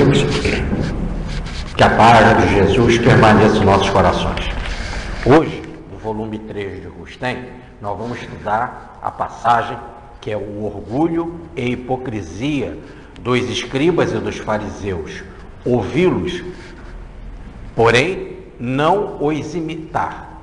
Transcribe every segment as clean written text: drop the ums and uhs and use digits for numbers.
amigos, que a paz de Jesus permaneça em nossos corações. Hoje, no volume 3 de Rustem, nós vamos estudar a passagem que é o orgulho e hipocrisia dos escribas e dos fariseus. Ouvi-los, porém, não os imitar.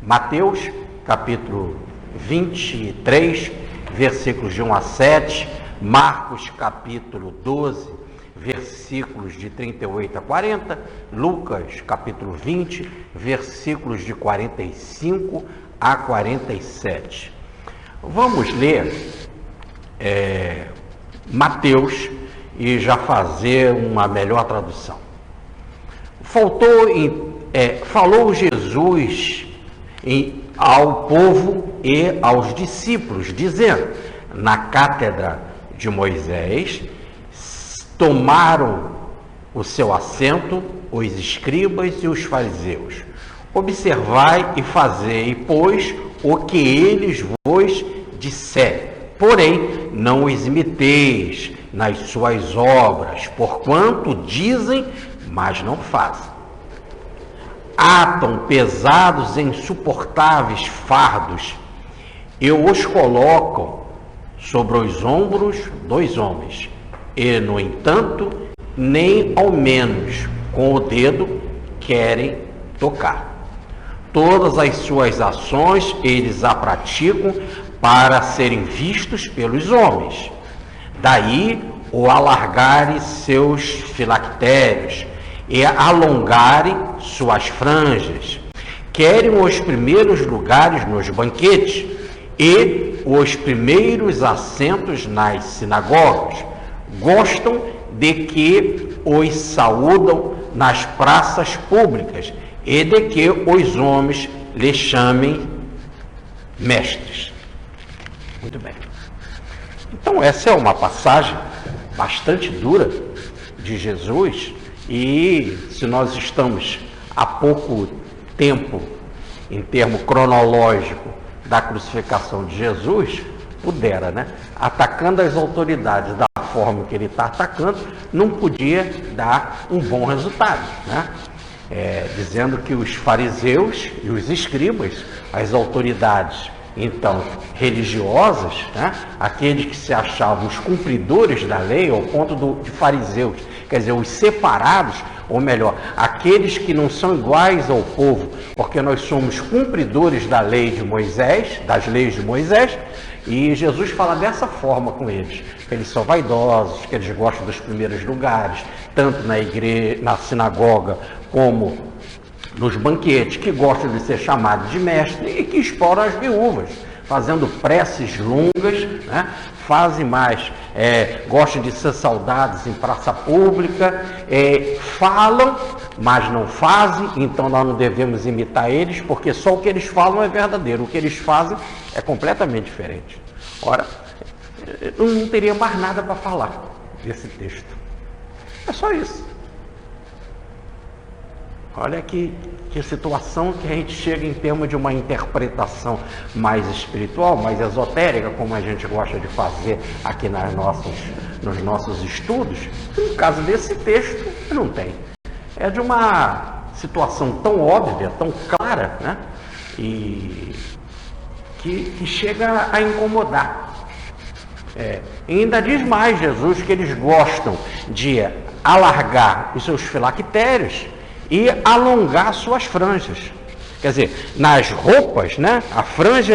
Mateus, capítulo 23, versículos de 1 a 7, Marcos, capítulo 12, versículos de 38 a 40, Lucas, capítulo 20, versículos de 45 a 47. Vamos ler Mateus e já fazer uma melhor tradução. Falou Jesus ao povo e aos discípulos, dizendo: na cátedra de Moisés tomaram o seu assento os escribas e os fariseus. Observai e fazei, pois, o que eles vos disserem. Porém, não os imiteis nas suas obras, porquanto dizem, mas não fazem. Atam pesados e insuportáveis fardos e os colocam sobre os ombros dos homens, e, no entanto, nem ao menos com o dedo querem tocar. Todas as suas ações eles a praticam para serem vistos pelos homens. Daí o alargarem seus filactérios e alongarem suas franjas. Querem os primeiros lugares nos banquetes e os primeiros assentos nas sinagogas. Gostam de que os saúdam nas praças públicas e de que os homens lhe chamem mestres. Muito bem. Então, essa é uma passagem bastante dura de Jesus, e se nós estamos há pouco tempo, em termo cronológico, da crucificação de Jesus, pudera, né? Atacando as autoridades da forma que ele está atacando, não podia dar um bom resultado, né? Dizendo que os fariseus e os escribas, as autoridades, então, religiosas, né? Aqueles que se achavam os cumpridores da lei, ao ponto de fariseus, quer dizer, os separados, ou melhor, aqueles que não são iguais ao povo, porque nós somos cumpridores da lei de Moisés, das leis de Moisés, e Jesus fala dessa forma com eles, que eles são vaidosos, que eles gostam dos primeiros lugares, tanto na igreja, na sinagoga, como nos banquetes, que gostam de ser chamados de mestre e que exploram as viúvas, fazendo preces longas, né? Fazem mais, gostam de ser saudados em praça pública, falam, mas não fazem, então nós não devemos imitar eles, porque só o que eles falam é verdadeiro, o que eles fazem é completamente diferente. Ora, eu não teria mais nada para falar desse texto. É só isso. Olha que situação que a gente chega em termos de uma interpretação mais espiritual, mais esotérica, como a gente gosta de fazer aqui nos nossos estudos. No caso desse texto, não tem. É de uma situação tão óbvia, tão clara, né? E que chega a incomodar. E ainda diz mais Jesus que eles gostam de alargar os seus filactérios e alongar suas franjas. Quer dizer, nas roupas, né? A franja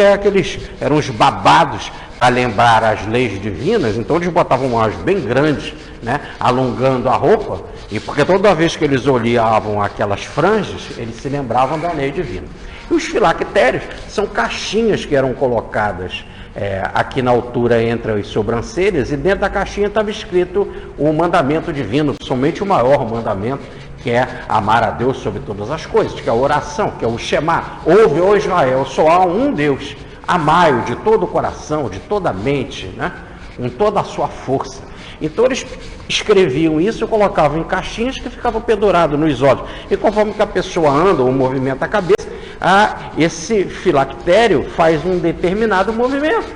eram os babados para lembrar as leis divinas, então eles botavam umas bem grandes, né? Alongando a roupa, e porque toda vez que eles olhavam aquelas franjas, eles se lembravam da lei divina. E os filactérios são caixinhas que eram colocadas aqui na altura entre as sobrancelhas, e dentro da caixinha estava escrito o mandamento divino, somente o maior mandamento, que é amar a Deus sobre todas as coisas, que é a oração, que é o Shema. Ouve, ó Israel, só há um Deus, amai-o de todo o coração, de toda a mente, né? Com toda a sua força. Então eles escreviam isso e colocavam em caixinhas que ficavam penduradas nos olhos. E conforme que a pessoa anda ou movimenta a cabeça, esse filactério faz um determinado movimento,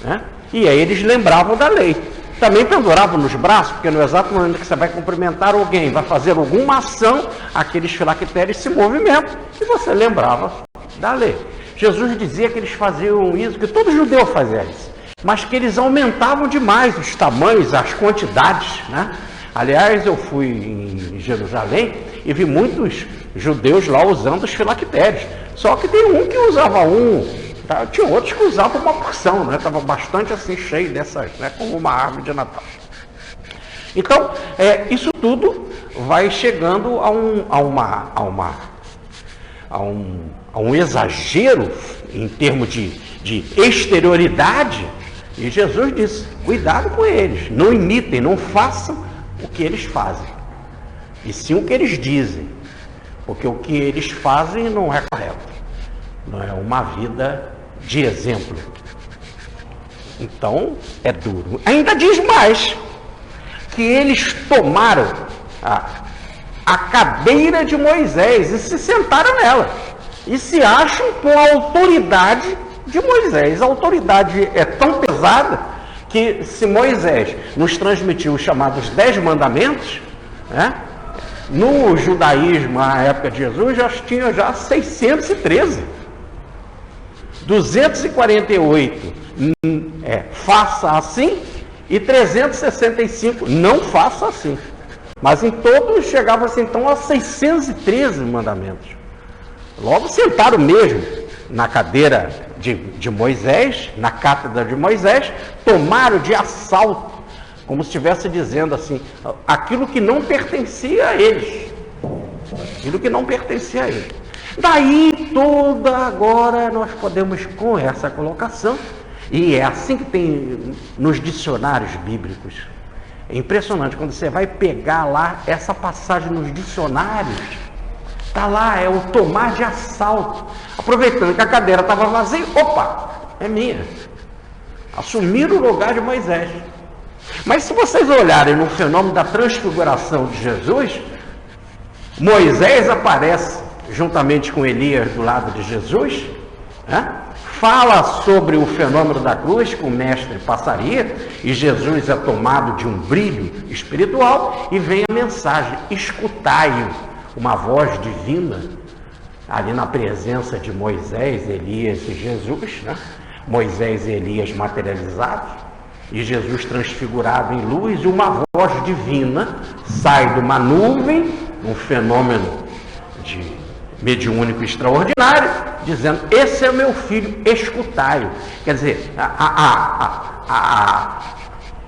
né? E aí eles lembravam da lei. também penduravam nos braços, porque no exato momento que você vai cumprimentar alguém, vai fazer alguma ação, aqueles filactérios se movimentam, e você lembrava da lei. Jesus dizia que eles faziam isso, que todo judeu fazia isso, mas que eles aumentavam demais os tamanhos, as quantidades, né? Aliás, eu fui em Jerusalém e vi muitos judeus lá usando os filactérios. Só que tem um que usava um, tá? Tinha outros que usavam uma porção, né? Estava bastante assim cheio dessas, né? Como uma árvore de Natal. Então, isso tudo vai chegando a um exagero em termos de exterioridade. E Jesus disse: cuidado com eles, não imitem, não façam o que eles fazem, e sim o que eles dizem, porque o que eles fazem não é correto, não é uma vida de exemplo. Então é duro. Ainda diz mais, que eles tomaram a cadeira de Moisés e se sentaram nela, e se acham com a autoridade de Moisés. A autoridade é tão pesada que, se Moisés nos transmitiu os chamados 10 mandamentos, né, no judaísmo, na época de Jesus, já tinha 613. 248 faça assim, e 365 não faça assim. Mas em todos chegava-se então a 613 mandamentos. Logo sentaram mesmo na cadeira de Moisés, na cátedra de Moisés, tomaram de assalto, como se estivesse dizendo assim, aquilo que não pertencia a eles. Aquilo que não pertencia a eles. Daí toda agora nós podemos, com essa colocação, e é assim que tem nos dicionários bíblicos. É impressionante, quando você vai pegar lá essa passagem nos dicionários, está lá, é o tomar de assalto. Aproveitando que a cadeira estava vazia, opa, é minha. Assumir o lugar de Moisés. Mas se vocês olharem no fenômeno da transfiguração de Jesus, Moisés aparece juntamente com Elias do lado de Jesus, né? Fala sobre o fenômeno da cruz que o mestre passaria, e Jesus é tomado de um brilho espiritual, e vem a mensagem: escutai-o, uma voz divina, ali na presença de Moisés, Elias e Jesus, né? Moisés e Elias materializados, e Jesus transfigurado em luz, e uma voz divina sai de uma nuvem, um fenômeno mediúnico extraordinário, dizendo: esse é meu filho, escutai-o. Quer dizer,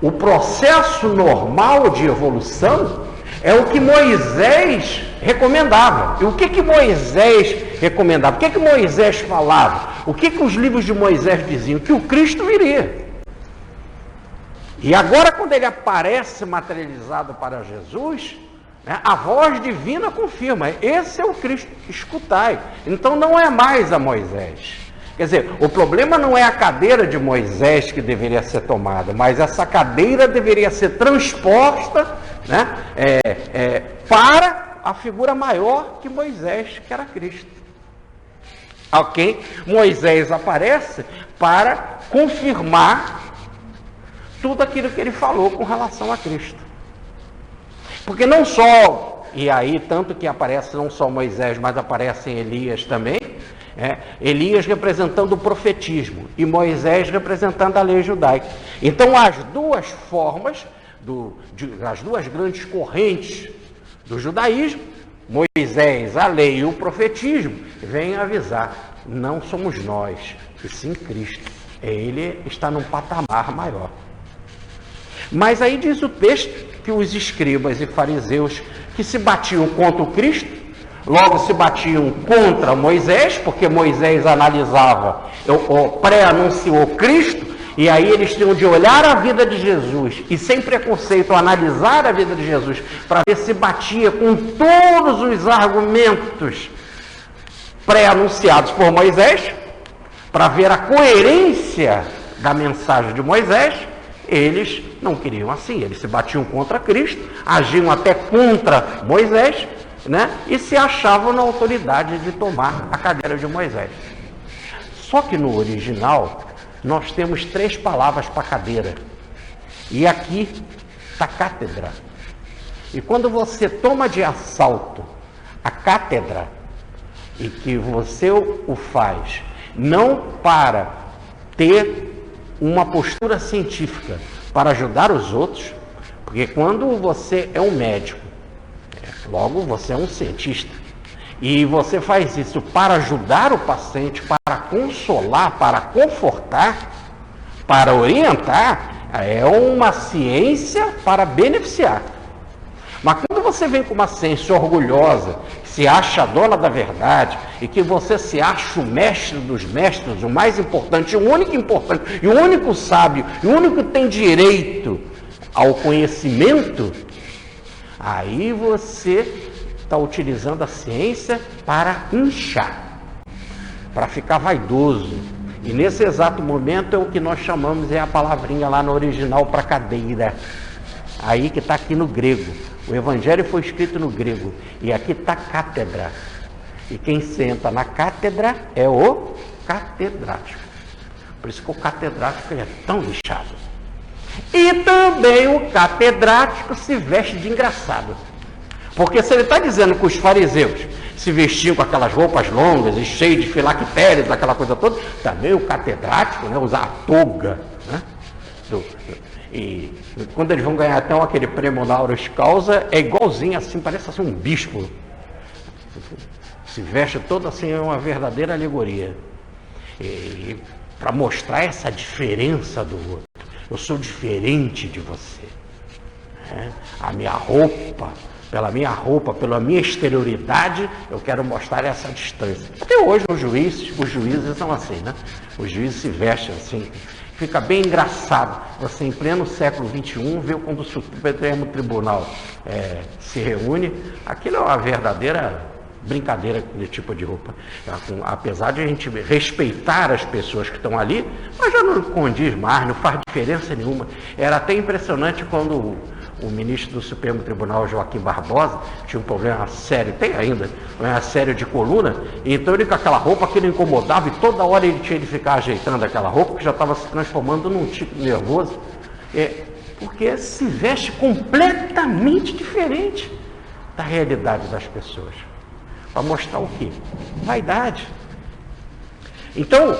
o processo normal de evolução é o que Moisés recomendava. E o que Moisés recomendava? O que Moisés falava? O que os livros de Moisés diziam? Que o Cristo viria. E agora, quando ele aparece materializado para Jesus, né, a voz divina confirma: esse é o Cristo, escutai. Então não é mais a Moisés. Quer dizer, o problema não é a cadeira de Moisés que deveria ser tomada, mas essa cadeira deveria ser transposta, né, para a figura maior que Moisés, que era Cristo. Ok? Moisés aparece para confirmar tudo aquilo que ele falou com relação a Cristo. Porque não só, e aí tanto que aparece não só Moisés, mas aparecem Elias também, Elias representando o profetismo e Moisés representando a lei judaica. Então as duas formas, as duas grandes correntes do judaísmo, Moisés, a lei e o profetismo, vêm avisar: não somos nós, e sim Cristo. Ele está num patamar maior. Mas aí diz o texto que os escribas e fariseus que se batiam contra o Cristo, logo se batiam contra Moisés, porque Moisés analisava, pré-anunciou Cristo, e aí eles tinham de olhar a vida de Jesus e, sem preconceito, analisar a vida de Jesus para ver se batia com todos os argumentos pré-anunciados por Moisés, para ver a coerência da mensagem de Moisés. Eles não queriam assim, eles se batiam contra Cristo, agiam até contra Moisés, né? E se achavam na autoridade de tomar a cadeira de Moisés. Só que no original nós temos 3 palavras para cadeira. E aqui está a cátedra. E quando você toma de assalto a cátedra, e que você o faz não para ter uma postura científica, para ajudar os outros, porque quando você é um médico, logo você é um cientista, e você faz isso para ajudar o paciente, para consolar, para confortar, para orientar, é uma ciência para beneficiar. Mas quando você vem com uma ciência orgulhosa, se acha dona da verdade, e que você se acha o mestre dos mestres, o mais importante, o único importante, e o único sábio, e o único que tem direito ao conhecimento, aí você está utilizando a ciência para inchar, para ficar vaidoso. E nesse exato momento é o que nós chamamos, é a palavrinha lá no original para cadeira. Aí que está aqui no grego. O evangelho foi escrito no grego. E aqui está cátedra. E quem senta na cátedra é o catedrático. Por isso que o catedrático é tão lixado. E também o catedrático se veste de engraçado. Porque se ele está dizendo que os fariseus se vestiam com aquelas roupas longas e cheias de filactérios, aquela coisa toda, também o catedrático, né, usa a toga, né? E quando eles vão ganhar até aquele prêmio Honoris Causa, é igualzinho assim, parece assim um bispo. Se veste todo assim, é uma verdadeira alegoria. E para mostrar essa diferença do outro. Eu sou diferente de você. Né? A minha roupa, pela minha exterioridade, eu quero mostrar essa distância. Até hoje os juízes são assim, né? Os juízes se vestem assim. Fica bem engraçado. Você, em pleno século XXI, vê quando o Supremo Tribunal se reúne. Aquilo é uma verdadeira brincadeira com esse tipo de roupa. Apesar de a gente respeitar as pessoas que estão ali, mas já não condiz mais, não faz diferença nenhuma. Era até impressionante quando o ministro do Supremo Tribunal, Joaquim Barbosa, tinha um problema sério, tem ainda, um problema sério de coluna, e então ele com aquela roupa que ele incomodava, e toda hora ele tinha de ficar ajeitando aquela roupa, que já estava se transformando num tipo nervoso, porque se veste completamente diferente da realidade das pessoas. Para mostrar o quê? Vaidade. Então,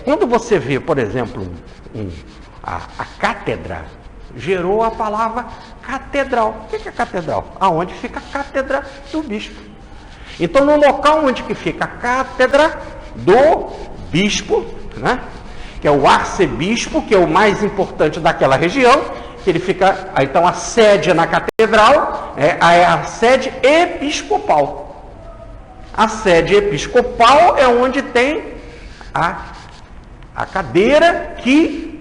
quando você vê, por exemplo, a cátedra, gerou a palavra catedral. O que é catedral? Aonde fica a cátedra do bispo. Então, no local onde que fica a cátedra do bispo, né, que é o arcebispo, que é o mais importante daquela região, que ele fica, então a sede na catedral é a sede episcopal. A sede episcopal é onde tem a cadeira que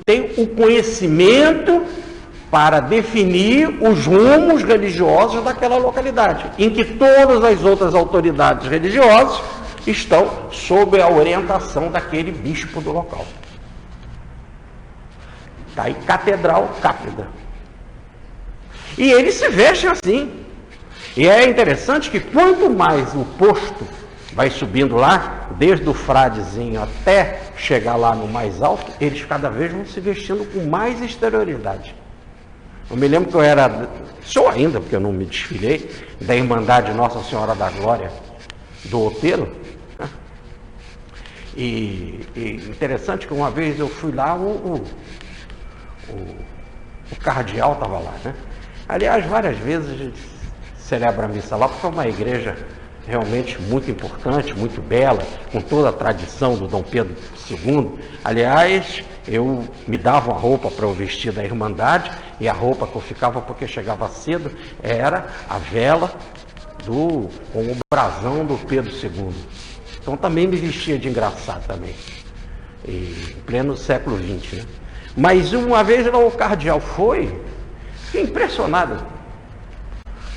tem o conhecimento para definir os rumos religiosos daquela localidade, em que todas as outras autoridades religiosas estão sob a orientação daquele bispo do local. Está aí catedral, cátedra. E eles se vestem assim. E é interessante que quanto mais o posto vai subindo lá, desde o fradezinho até chegar lá no mais alto, eles cada vez vão se vestindo com mais exterioridade. Eu me lembro que eu sou ainda, porque eu não me desfilei, da Irmandade Nossa Senhora da Glória do Outeiro. Né? E interessante que uma vez eu fui lá, o cardeal estava lá, né? Aliás, várias vezes a gente celebra a missa lá, porque é uma igreja realmente muito importante, muito bela, com toda a tradição do Dom Pedro II. Aliás, eu me dava uma roupa para eu vestir da Irmandade, e a roupa que eu ficava, porque chegava cedo, era a vela com o brasão do Pedro II. Então também me vestia de engraçado também, em pleno século XX, né? Mas uma vez lá o cardeal foi, fiquei impressionado.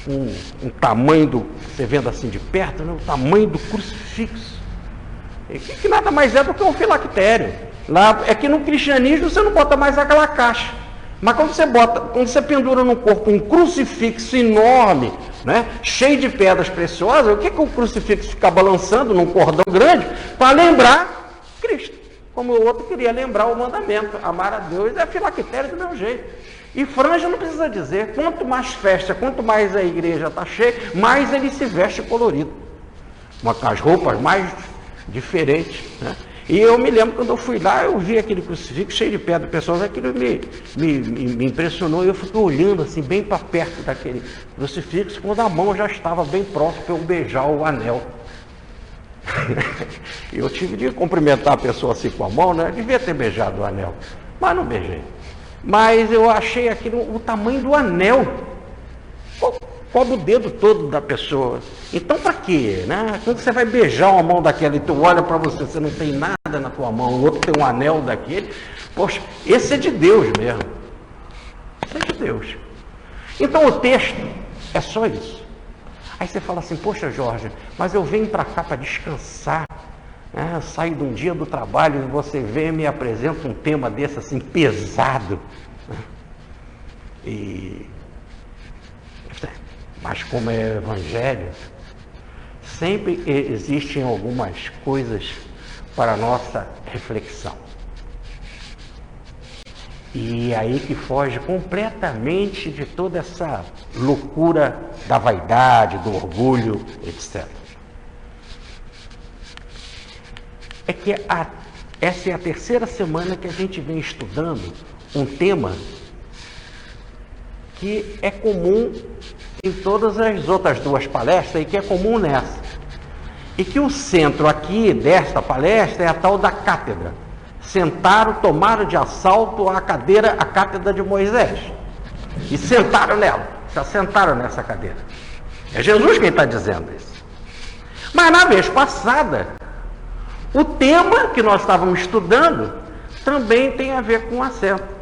Um tamanho você vendo assim de perto, né? O tamanho do crucifixo, que nada mais é do que um filactério. Lá é que no cristianismo você não bota mais aquela caixa, mas quando você pendura no corpo um crucifixo enorme, né? Cheio de pedras preciosas, o que o crucifixo fica balançando num cordão grande para lembrar Cristo, como o outro queria lembrar o mandamento, amar a Deus é filactério do meu jeito. E franja não precisa dizer, quanto mais festa, quanto mais a igreja está cheia, mais ele se veste colorido, com as roupas mais diferentes, né? E eu me lembro quando eu fui lá, eu vi aquele crucifixo cheio de pedra, pessoas, aquilo me impressionou, e eu fiquei olhando assim, bem para perto daquele crucifixo, quando a mão já estava bem próxima para eu beijar o anel. Eu tive de cumprimentar a pessoa assim com a mão, né? Eu devia ter beijado o anel, mas não beijei. Mas eu achei aquilo, o tamanho do anel, cobre o dedo todo da pessoa. Então para quê, né? Quando você vai beijar uma mão daquela e tu olha para você, você não tem nada na tua mão, o outro tem um anel daquele, poxa, esse é de Deus mesmo. Esse é de Deus. Então o texto é só isso. Aí você fala assim, poxa Jorge, mas eu venho para cá para descansar, né? Eu saio de um dia do trabalho e você vem e me apresenta um tema desse assim, pesado, né? Mas como é evangelho, sempre existem algumas coisas para a nossa reflexão. E aí que foge completamente de toda essa loucura da vaidade, do orgulho, etc. É que essa é a terceira semana que a gente vem estudando um tema que é comum em todas as outras duas palestras e que é comum nessa. E que o centro aqui desta palestra é a tal da cátedra. Tomaram de assalto a cátedra de Moisés. E sentaram nela, se assentaram nessa cadeira. É Jesus quem está dizendo isso. Mas na vez passada, o tema que nós estávamos estudando também tem a ver com o assento.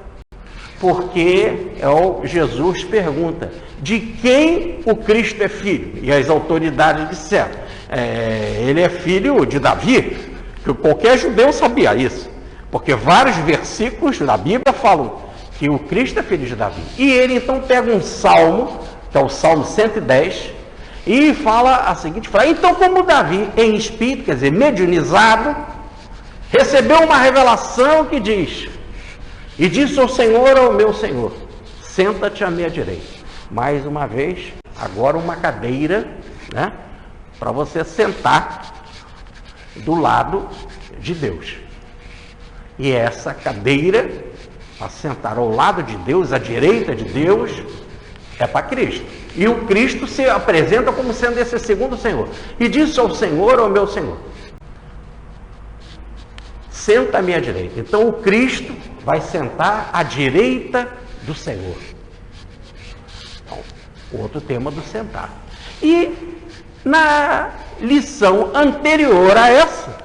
Porque Jesus pergunta, de quem o Cristo é filho? E as autoridades disseram, ele é filho de Davi, que qualquer judeu sabia isso. Porque vários versículos da Bíblia falam que o Cristo é filho de Davi. E ele então pega um salmo, que é o Salmo 110, e fala a seguinte frase, então como Davi, em espírito, quer dizer, mediunizado, recebeu uma revelação que diz, e disse ao Senhor, ao meu Senhor, senta-te à minha direita. Mais uma vez, agora uma cadeira, né, para você sentar do lado de Deus. E essa cadeira, para sentar ao lado de Deus, à direita de Deus, é para Cristo. E o Cristo se apresenta como sendo esse segundo Senhor. E disse ao Senhor, ao meu Senhor, senta à minha direita. Então o Cristo vai sentar à direita do Senhor. Então, outro tema do sentar. E na lição anterior a essa,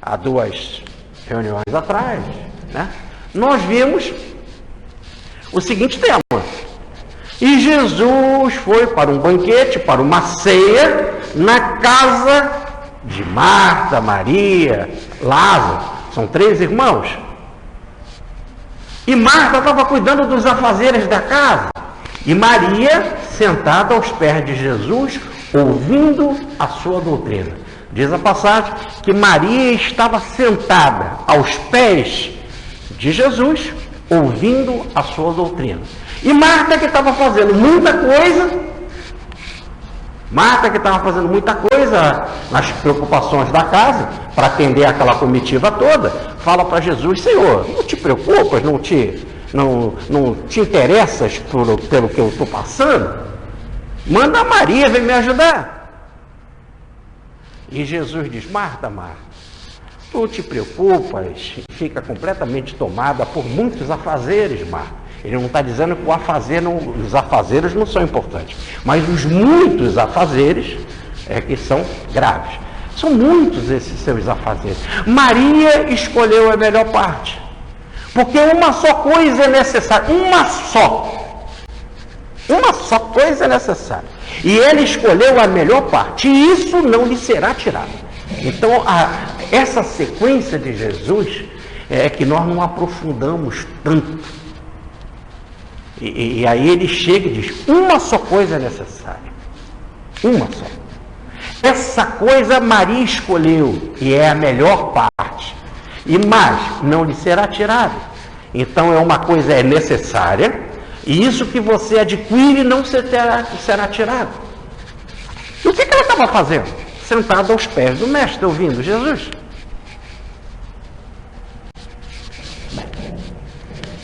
há 2 reuniões atrás, né, nós vimos o seguinte tema. E Jesus foi para um banquete, para uma ceia, na casa de Marta, Maria, Lázaro. São 3 irmãos. E Marta estava cuidando dos afazeres da casa. E Maria, sentada aos pés de Jesus, ouvindo a sua doutrina. Diz a passagem que Maria estava sentada aos pés de Jesus, ouvindo a sua doutrina. E Marta que estava fazendo muita coisa nas preocupações da casa, para atender aquela comitiva toda, fala para Jesus, Senhor, não te preocupas, não te interessas pelo que eu estou passando? Manda a Maria, vem me ajudar. E Jesus diz, Marta, tu te preocupas, fica completamente tomada por muitos afazeres, Marta. Ele não está dizendo que os afazeres não são importantes, mas os muitos afazeres é que são graves. São muitos esses seus afazeres. Maria escolheu a melhor parte, porque uma só coisa é necessária, uma só coisa é necessária. E ele escolheu a melhor parte, e isso não lhe será tirado. Então, essa sequência de Jesus é que nós não aprofundamos tanto. E aí ele chega e diz, uma só coisa é necessária. Uma só. essa coisa Maria escolheu, e é a melhor parte. E mais, não lhe será tirado. Então é uma coisa necessária, e isso que você adquire não será tirado. E o que ela estava fazendo? Sentada aos pés do mestre, ouvindo Jesus. Bem,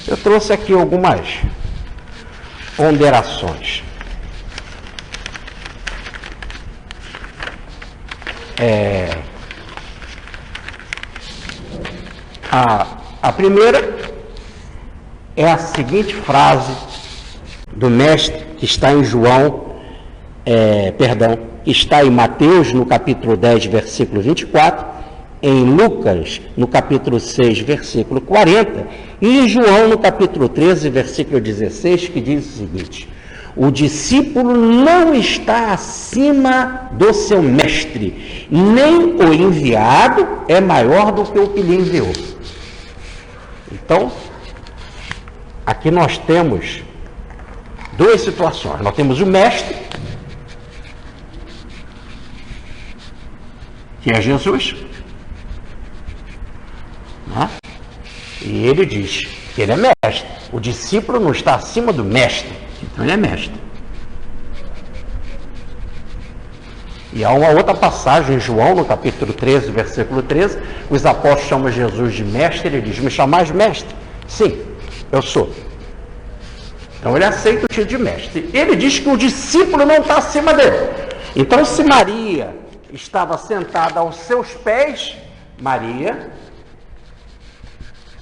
eu trouxe aqui algumas ponderações. A primeira é a seguinte frase do mestre, que está em que está em Mateus, no capítulo 10, versículo 24, em Lucas, no capítulo 6, versículo 40, e em João, no capítulo 13, versículo 16, que diz o seguinte: o discípulo não está acima do seu mestre, nem o enviado é maior do que o que lhe enviou. Então, aqui nós temos duas situações. Nós temos o mestre, que é Jesus, né? E ele diz que ele é mestre. O discípulo não está acima do mestre, então ele é mestre. E há uma outra passagem em João, no capítulo 13, versículo 13, os apóstolos chamam Jesus de mestre, ele diz: me chamais mestre? Sim, eu sou. Então ele aceita o título de mestre. Ele diz que o discípulo não está acima dele. Então, se Maria estava sentada aos seus pés, Maria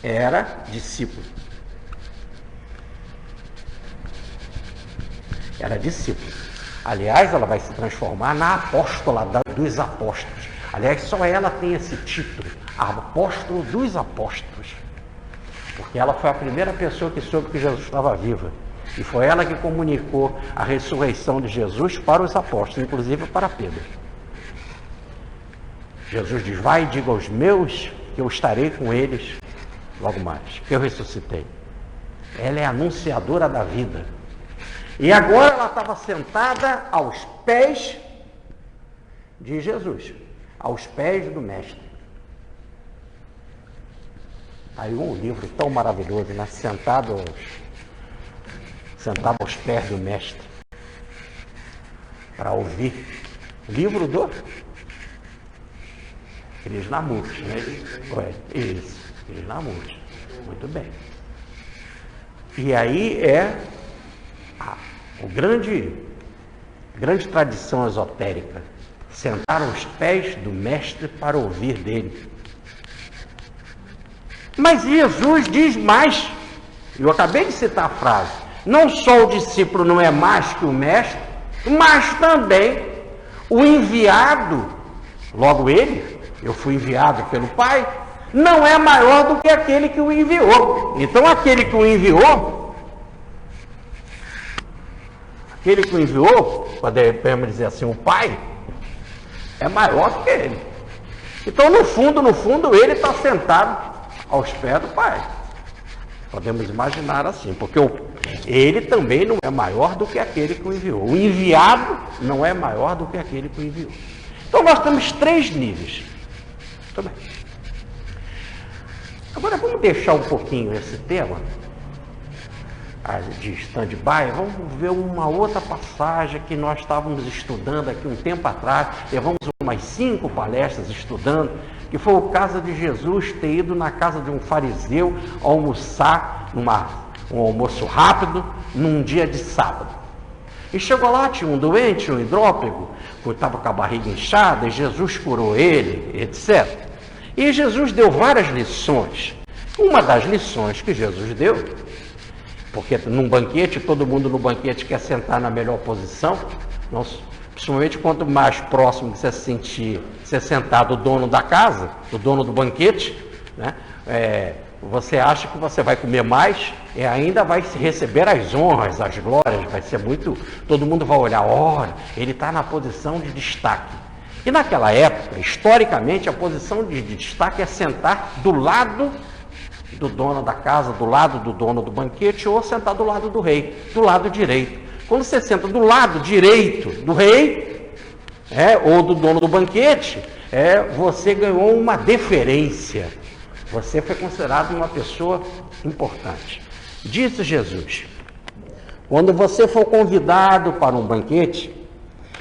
era discípulo. Era discípulo. Aliás, ela vai se transformar na apóstola dos apóstolos. Aliás, só ela tem esse título, apóstolo dos apóstolos. Porque ela foi a primeira pessoa que soube que Jesus estava viva. E foi ela que comunicou a ressurreição de Jesus para os apóstolos, inclusive para Pedro. Jesus diz: vai e diga aos meus que eu estarei com eles logo mais, que eu ressuscitei. Ela é a anunciadora da vida. E agora ela estava sentada aos pés de Jesus, aos pés do mestre. Aí um livro tão maravilhoso, né? Sentado aos pés do mestre, para ouvir. Livro do Krishnamurti, né? Isso, Krishnamurti. Muito bem. E aí é a grande tradição esotérica, sentar aos pés do mestre para ouvir dele. Mas Jesus diz mais. Eu acabei de citar a frase: não só o discípulo não é mais que o mestre, mas também o enviado, logo ele, eu fui enviado pelo Pai, não é maior do que aquele que o enviou. Então aquele que o enviou, podemos dizer assim, o Pai, é maior do que ele. Então, no fundo, ele está sentado aos pés do Pai. Podemos imaginar assim, porque ele também não é maior do que aquele que o enviou. O enviado não é maior do que aquele que o enviou. Então, nós temos 3 níveis. Muito bem. Agora, vamos deixar um pouquinho esse tema de stand-by. Vamos ver uma outra passagem que nós estávamos estudando aqui um tempo atrás. Levamos umas 5 palestras estudando, que foi o caso de Jesus ter ido na casa de um fariseu almoçar, um almoço rápido, num dia de sábado. E chegou lá, tinha um doente, um hidrópigo, que estava com a barriga inchada, e Jesus curou ele, etc. E Jesus deu várias lições. Uma das lições que Jesus deu, porque num banquete, todo mundo no banquete quer sentar na melhor posição, principalmente quanto mais próximo que você sentir, você sentar do dono da casa, do dono do banquete, né? Você acha que você vai comer mais e ainda vai receber as honras, as glórias, vai ser muito, todo mundo vai olhar, olha, ele está na posição de destaque. E naquela época, historicamente, a posição de destaque é sentar do lado do dono da casa, do lado do dono do banquete, ou sentar do lado do rei, do lado direito. Quando você senta do lado direito do rei, ou do dono do banquete, você ganhou uma deferência. Você foi considerado uma pessoa importante. Disse Jesus: quando você for convidado para um banquete,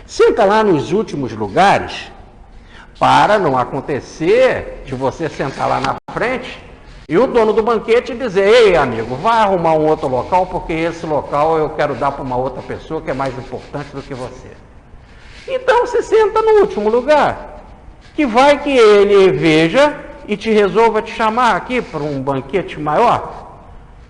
senta lá nos últimos lugares, para não acontecer de você sentar lá na frente e o dono do banquete dizer: ei, amigo, vai arrumar um outro local, porque esse local eu quero dar para uma outra pessoa que é mais importante do que você. Então se senta no último lugar, que vai que ele veja e te resolva te chamar aqui para um banquete maior,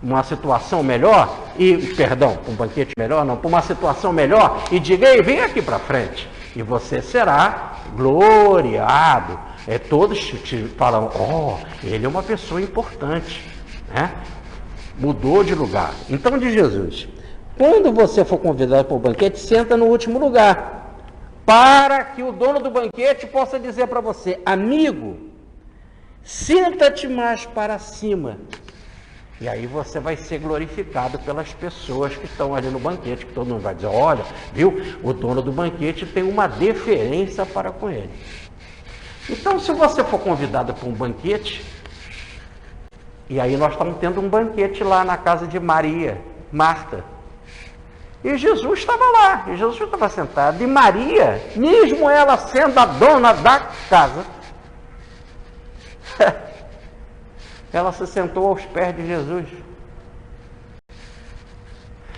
uma situação melhor, um banquete melhor não, para uma situação melhor, e diga: ei, vem aqui para frente, e você será gloriado. Todos te falam: ele é uma pessoa importante, né? Mudou de lugar. Então diz Jesus: quando você for convidado para o banquete, senta no último lugar, para que o dono do banquete possa dizer para você: amigo, senta-te mais para cima. E aí você vai ser glorificado pelas pessoas que estão ali no banquete, que todo mundo vai dizer: olha, viu, o dono do banquete tem uma deferência para com ele. Então, se você for convidado para um banquete, e aí nós estamos tendo um banquete lá na casa de Marta, e Jesus estava lá, e Jesus estava sentado, e Maria, mesmo ela sendo a dona da casa, ela se sentou aos pés de Jesus.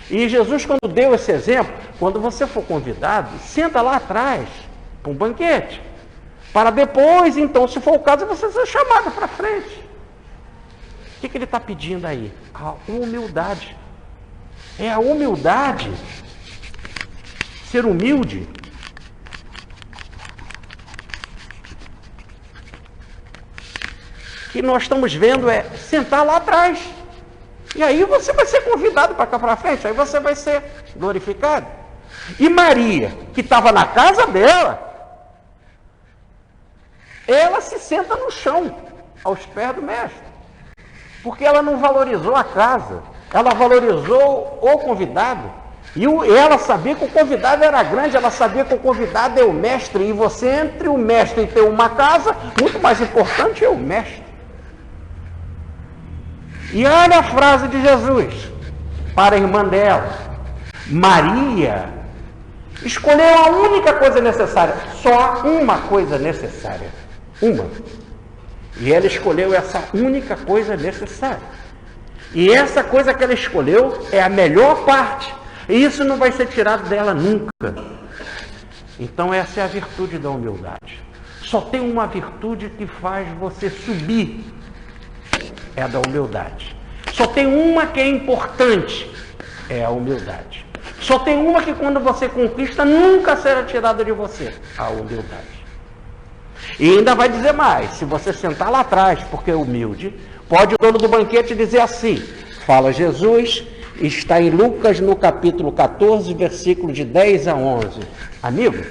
E Jesus, quando deu esse exemplo, quando você for convidado, senta lá atrás, para um banquete, para depois, então, se for o caso, você ser chamado para frente. O que ele está pedindo aí? A humildade. É a humildade. Ser humilde. Que nós estamos vendo sentar lá atrás. E aí você vai ser convidado para cá para frente, aí você vai ser glorificado. E Maria, que estava na casa dela, ela se senta no chão, aos pés do mestre. Porque ela não valorizou a casa, ela valorizou o convidado. E ela sabia que o convidado era grande, ela sabia que o convidado é o mestre. E você, entre o mestre e ter uma casa, muito mais importante é o mestre. E olha a frase de Jesus para a irmã dela: Maria escolheu a única coisa necessária, só uma coisa necessária, uma. E ela escolheu essa única coisa necessária. E essa coisa que ela escolheu é a melhor parte. E isso não vai ser tirado dela nunca. Então essa é a virtude da humildade. Só tem uma virtude que faz você subir. É a da humildade. Só tem uma que é importante, é a humildade. Só tem uma que quando você conquista, nunca será tirada de você, a humildade. E ainda vai dizer mais: se você sentar lá atrás, porque é humilde, pode o dono do banquete dizer assim, fala Jesus, está em Lucas no capítulo 14, versículo de 10 a 11. Amigo,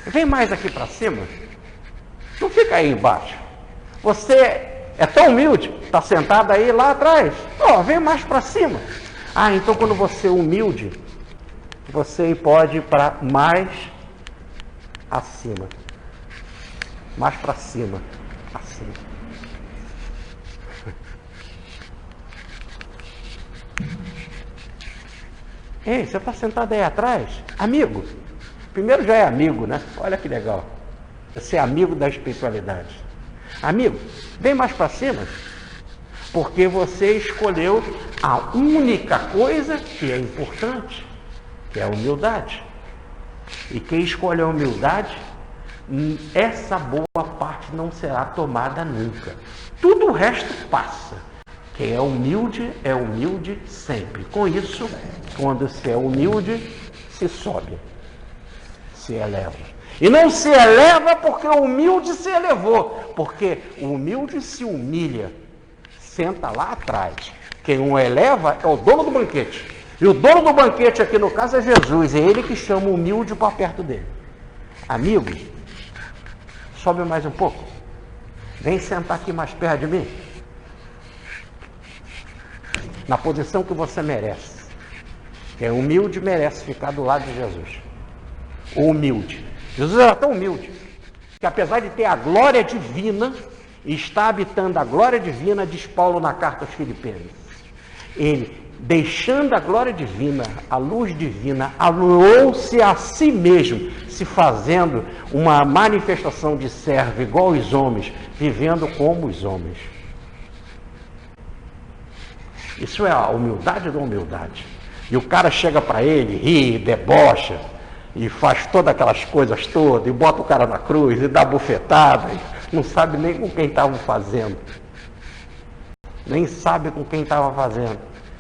vem mais aqui para cima, não fica aí embaixo. Você é tão humilde, está sentado aí lá atrás. Vem mais para cima. Então quando você é humilde, você pode ir para mais acima. Mais para cima. Assim. Ei, você está sentado aí atrás? Amigo. Primeiro já é amigo, né? Olha que legal. Você é amigo da espiritualidade. Amigo, vem mais para cima, porque você escolheu a única coisa que é importante, que é a humildade. E quem escolhe a humildade, essa boa parte não será tomada nunca. Tudo o resto passa. Quem é humilde sempre. Com isso, quando se é humilde, se sobe, se eleva. E não se eleva porque o humilde se elevou, porque o humilde se humilha, senta lá atrás. Quem o eleva é o dono do banquete. E o dono do banquete aqui no caso é Jesus, é ele que chama o humilde para perto dele. Amigo, sobe mais um pouco. Vem sentar aqui mais perto de mim. Na posição que você merece. Quem é humilde merece ficar do lado de Jesus. O humilde. Jesus era tão humilde que, apesar de ter a glória divina, e está habitando a glória divina, diz Paulo na carta aos Filipenses, ele, deixando a glória divina, a luz divina, anulou-se a si mesmo, se fazendo uma manifestação de servo igual aos homens, vivendo como os homens. Isso é a humildade da humildade. E o cara chega para ele, ri, debocha, e faz todas aquelas coisas todas, e bota o cara na cruz, e dá bufetada, e não sabe nem com quem estava fazendo. Nem sabe com quem estava fazendo.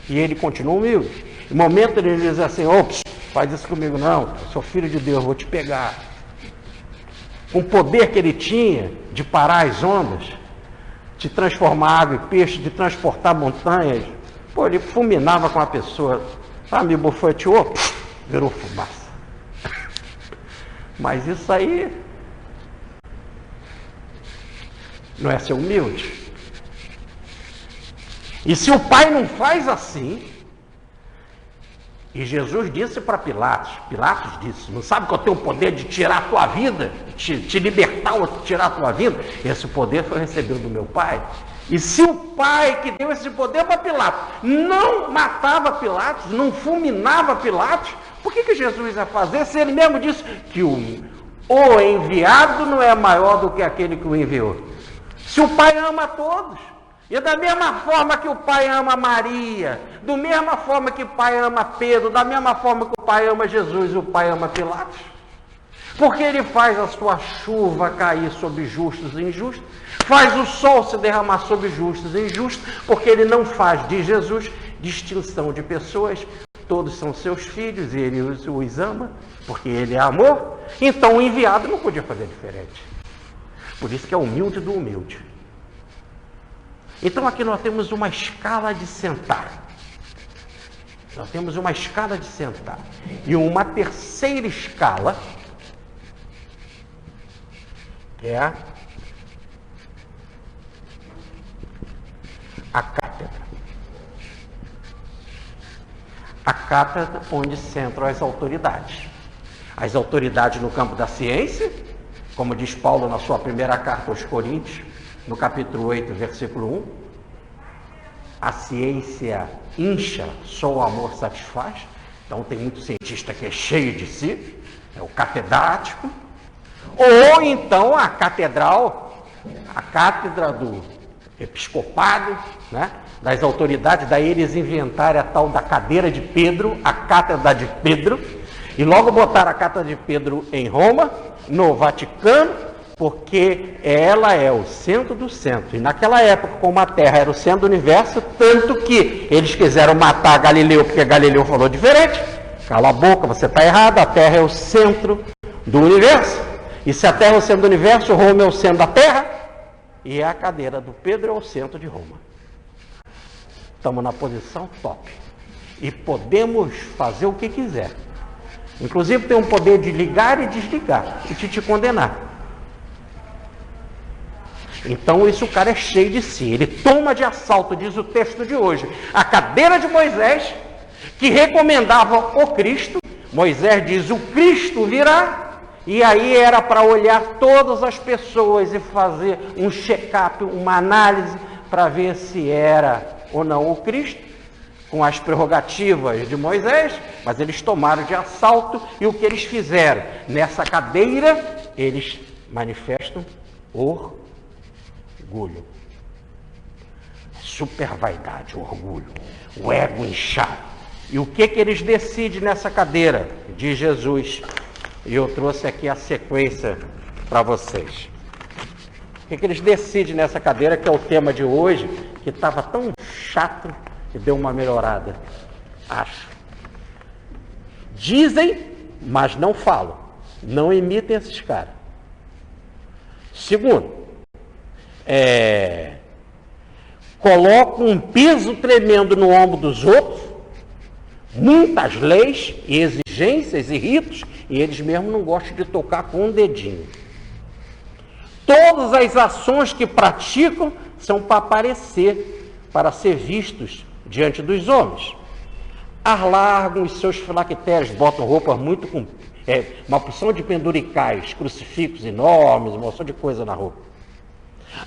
E ele continua humilde. No momento ele diz assim, ops, faz isso comigo não, eu sou filho de Deus, vou te pegar. Com o poder que ele tinha de parar as ondas, de transformar água em peixe, de transportar montanhas, pô, ele fulminava com a pessoa, me bufeteou, virou fumaça. Mas isso aí não é ser humilde. E se o pai não faz assim, e Jesus disse para Pilatos disse, não sabe que eu tenho o poder de tirar a tua vida, te libertar ou tirar a tua vida? Esse poder foi recebido do meu pai. E se o pai que deu esse poder para Pilatos não matava Pilatos, não fulminava Pilatos, por que Jesus ia fazer se ele mesmo disse que o enviado não é maior do que aquele que o enviou? Se o pai ama a todos, e da mesma forma que o pai ama Maria, da mesma forma que o pai ama Pedro, da mesma forma que o pai ama Jesus, o pai ama Pilatos. Porque ele faz a sua chuva cair sobre justos e injustos, faz o sol se derramar sobre justos e injustos, porque ele não faz de Jesus distinção de pessoas, todos são seus filhos e ele os ama, porque ele é amor. Então o enviado não podia fazer diferente. Por isso que é humilde do humilde. Então aqui nós temos uma escala de sentar. Nós temos uma escala de sentar. E uma terceira escala, que é a cátedra. A cátedra onde sentam as autoridades. As autoridades no campo da ciência, como diz Paulo na sua primeira carta aos Coríntios, no capítulo 8, versículo 1, a ciência incha, só o amor satisfaz. Então tem muito cientista que é cheio de si, é o catedrático. Ou então a catedral, a cátedra do episcopado, né, das autoridades, daí eles inventaram a tal da cadeira de Pedro, a cátedra de Pedro, e logo botaram a cátedra de Pedro em Roma, no Vaticano, porque ela é o centro do centro. E naquela época, como a Terra era o centro do universo, tanto que eles quiseram matar Galileu, porque Galileu falou diferente. Cala a boca, você está errado, a Terra é o centro do universo. E se a Terra é o centro do universo, Roma é o centro da Terra, e a cadeira do Pedro é o centro de Roma. Estamos na posição top. E podemos fazer o que quiser. Inclusive tem um poder de ligar e desligar, e de te condenar. Então isso o cara é cheio de si, ele toma de assalto, diz o texto de hoje, a cadeira de Moisés, que recomendava o Cristo. Moisés diz, o Cristo virá, e aí era para olhar todas as pessoas e fazer um check-up, uma análise, para ver se era ou não o Cristo, com as prerrogativas de Moisés, mas eles tomaram de assalto, e o que eles fizeram? Nessa cadeira, eles manifestam orgulho, super vaidade, orgulho, o ego inchado. E o que eles decidem nessa cadeira? Diz Jesus, e eu trouxe aqui a sequência para vocês. O que eles decidem nessa cadeira, que é o tema de hoje, que estava tão chato que deu uma melhorada, acho. Dizem, mas não falam, não imitem esses caras. Segundo, colocam um peso tremendo no ombro dos outros, muitas leis e exigências e ritos, e eles mesmos não gostam de tocar com um dedinho. Todas as ações que praticam são para aparecer, para ser vistos diante dos homens. Alargam os seus filactérios, botam roupas muito uma porção de penduricais, crucifixos enormes, uma porção de coisa na roupa.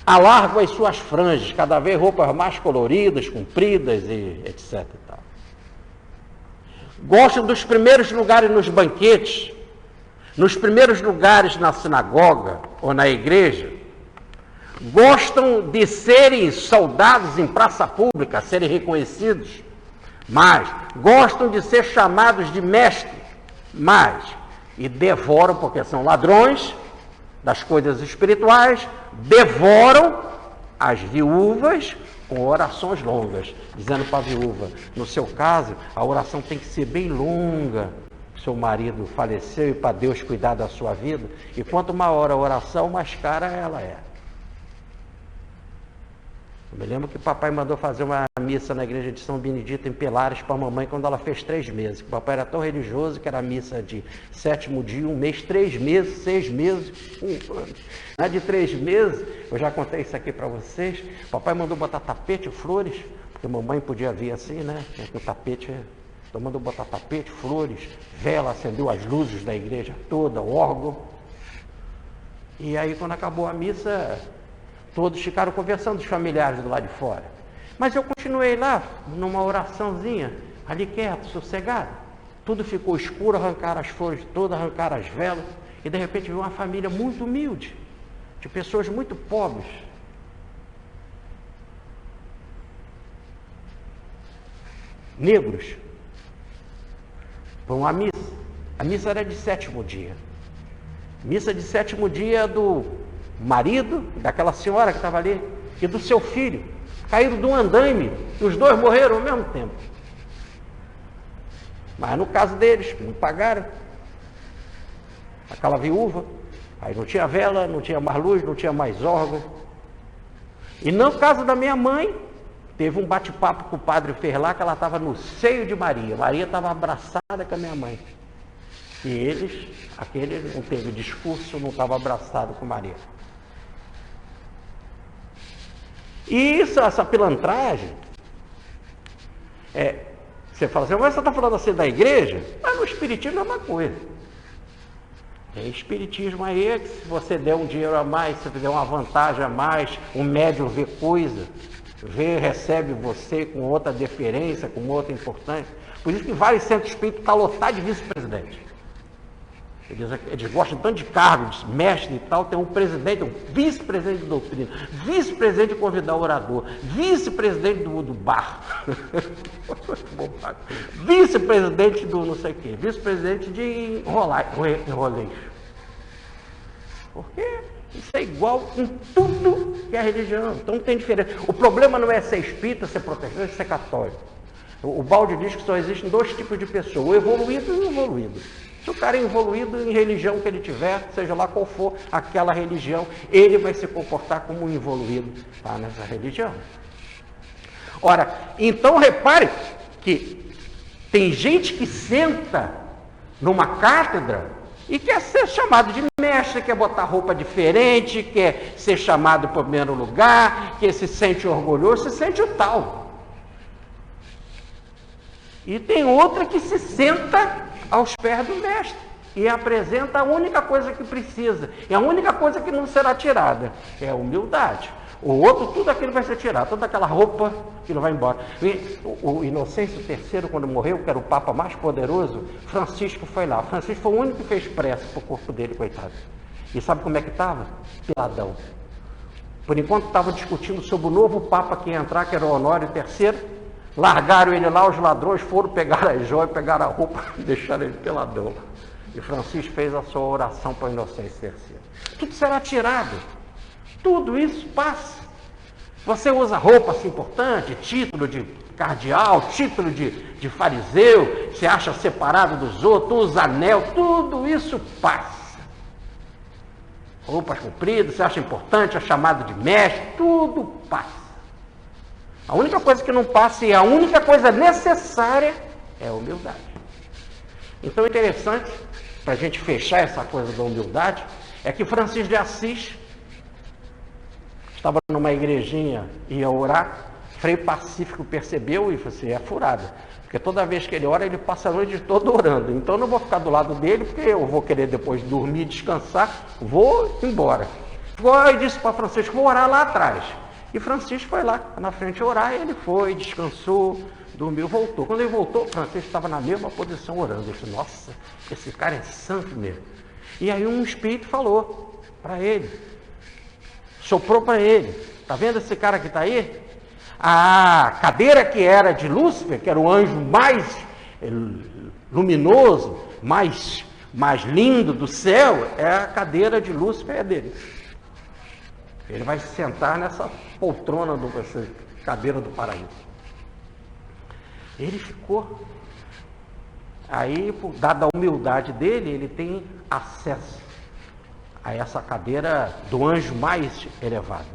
Alargam as suas franjas, cada vez roupas mais coloridas, compridas e etc. E tal. Gostam dos primeiros lugares nos banquetes, nos primeiros lugares na sinagoga ou na igreja. Gostam de serem saudados em praça pública, serem reconhecidos, mas gostam de ser chamados de mestre, mas, e devoram, porque são ladrões das coisas espirituais, devoram as viúvas com orações longas, dizendo para a viúva, no seu caso, a oração tem que ser bem longa, seu marido faleceu e para Deus cuidar da sua vida, e quanto maior a oração, mais cara ela é. Eu me lembro que o papai mandou fazer uma missa na igreja de São Benedito em Pilares para a mamãe quando ela fez 3 meses. O papai era tão religioso que era missa de 7º dia, 1 mês, 3 meses, 6 meses, 1 ano. Na de 3 meses, eu já contei isso aqui para vocês, o papai mandou botar tapete, flores, porque a mamãe podia vir assim, né? Com tapete, então mandou botar tapete, flores, vela, acendeu as luzes da igreja toda, órgão. E aí quando acabou a missa, todos ficaram conversando, os familiares do lado de fora. Mas eu continuei lá, numa oraçãozinha, ali quieto, sossegado. Tudo ficou escuro, arrancaram as flores todas, arrancaram as velas, e de repente veio uma família muito humilde, de pessoas muito pobres. Negros. Foi uma missa. A missa era de 7º dia. Missa de 7º dia do marido, daquela senhora que estava ali, e do seu filho, caíram de um andaime, e os dois morreram ao mesmo tempo. Mas no caso deles, não pagaram. Aquela viúva, aí não tinha vela, não tinha mais luz, não tinha mais órgão. E no caso da minha mãe, teve um bate-papo que o padre fez lá, que ela estava no seio de Maria. Maria estava abraçada com a minha mãe. E eles, aquele não teve discurso, não estava abraçado com Maria. E isso, essa pilantragem, você fala assim, mas você está falando assim da igreja? Mas no espiritismo é uma coisa. Tem espiritismo aí, que se você der um dinheiro a mais, se você der uma vantagem a mais, o médium vê coisa, recebe você com outra deferência, com outra importância. Por isso que vários centros espíritas estão lotados de vice-presidente. Eles gostam tanto de cargos, de mestre e tal, tem um presidente, um vice-presidente de doutrina, vice-presidente de convidar o orador, vice-presidente do bar, vice-presidente do não sei o quê, vice-presidente de enroleixo. Porque isso é igual em tudo que é religião, então não tem diferença. O problema não é ser espírita, ser protestante, ser católico. O Balde diz que só existem 2 tipos de pessoa, o evoluído e o involuído. Se o cara é evoluído em religião que ele tiver, seja lá qual for aquela religião, ele vai se comportar como um evoluído nessa religião. Ora, então repare que tem gente que senta numa cátedra e quer ser chamado de mestre, quer botar roupa diferente, quer ser chamado para o primeiro lugar, que se sente orgulhoso, se sente o tal. E tem outra que se senta aos pés do mestre e apresenta a única coisa que precisa, e a única coisa que não será tirada é a humildade. O outro, tudo aquilo vai ser tirado, toda aquela roupa que não vai embora. O Inocêncio III, quando morreu, que era o Papa mais poderoso, Francisco foi lá. Francisco foi o único que fez prece para o corpo dele, coitado. E sabe como é que estava? Peladão. Por enquanto estava discutindo sobre o novo Papa que ia entrar, que era o Honório III. Largaram ele lá, os ladrões foram pegar as joias, pegaram a roupa e deixaram ele peladão. E Francisco fez a sua oração para o Inocêncio III. Tudo será tirado. Tudo isso passa. Você usa roupa assim importante, título de cardeal, título de fariseu, se acha separado dos outros, usa anel, tudo isso passa. Roupas compridas, você acha importante, é chamado de mestre, tudo passa. A única coisa que não passa e a única coisa necessária é a humildade. Então, interessante, para a gente fechar essa coisa da humildade, é que Francisco de Assis estava numa igrejinha, ia orar, Frei Pacífico percebeu e falou assim, é furada. Porque toda vez que ele ora, ele passa a noite toda orando. Então eu não vou ficar do lado dele, porque eu vou querer depois dormir, descansar, vou embora. Foi e disse para Francisco, vou orar lá atrás. E Francisco foi lá na frente orar, ele foi, descansou, dormiu, voltou. Quando ele voltou, Francisco estava na mesma posição orando. Ele disse, nossa, esse cara é santo mesmo. E aí um espírito falou para ele, soprou para ele, tá vendo esse cara que está aí? A cadeira que era de Lúcifer, que era o anjo mais luminoso, mais lindo do céu, é a cadeira de Lúcifer, é dele. Ele vai se sentar nessa poltrona, essa cadeira do paraíso. Ele ficou. Aí, dada a humildade dele, ele tem acesso a essa cadeira do anjo mais elevado.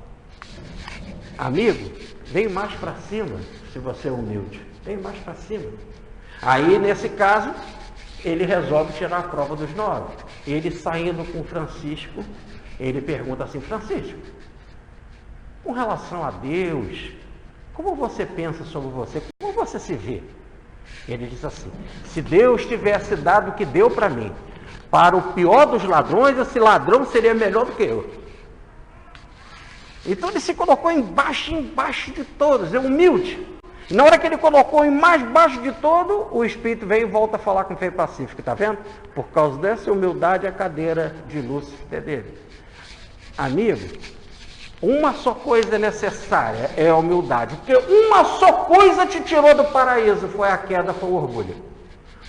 Amigo, vem mais para cima, se você é humilde. Vem mais para cima. Aí, nesse caso, ele resolve tirar a prova dos 9. Ele saindo com Francisco, ele pergunta assim, Francisco, com relação a Deus, como você pensa sobre você? Como você se vê? Ele diz assim, se Deus tivesse dado o que deu para mim, para o pior dos ladrões, esse ladrão seria melhor do que eu. Então ele se colocou embaixo de todos, é humilde. E na hora que ele colocou em mais baixo de todo, o Espírito veio e volta a falar com o Frei Pacífico, está vendo? Por causa dessa humildade, a cadeira de Lúcifer dele. Amigo, uma só coisa é necessária, é a humildade. Porque uma só coisa te tirou do paraíso, foi a queda, foi o orgulho.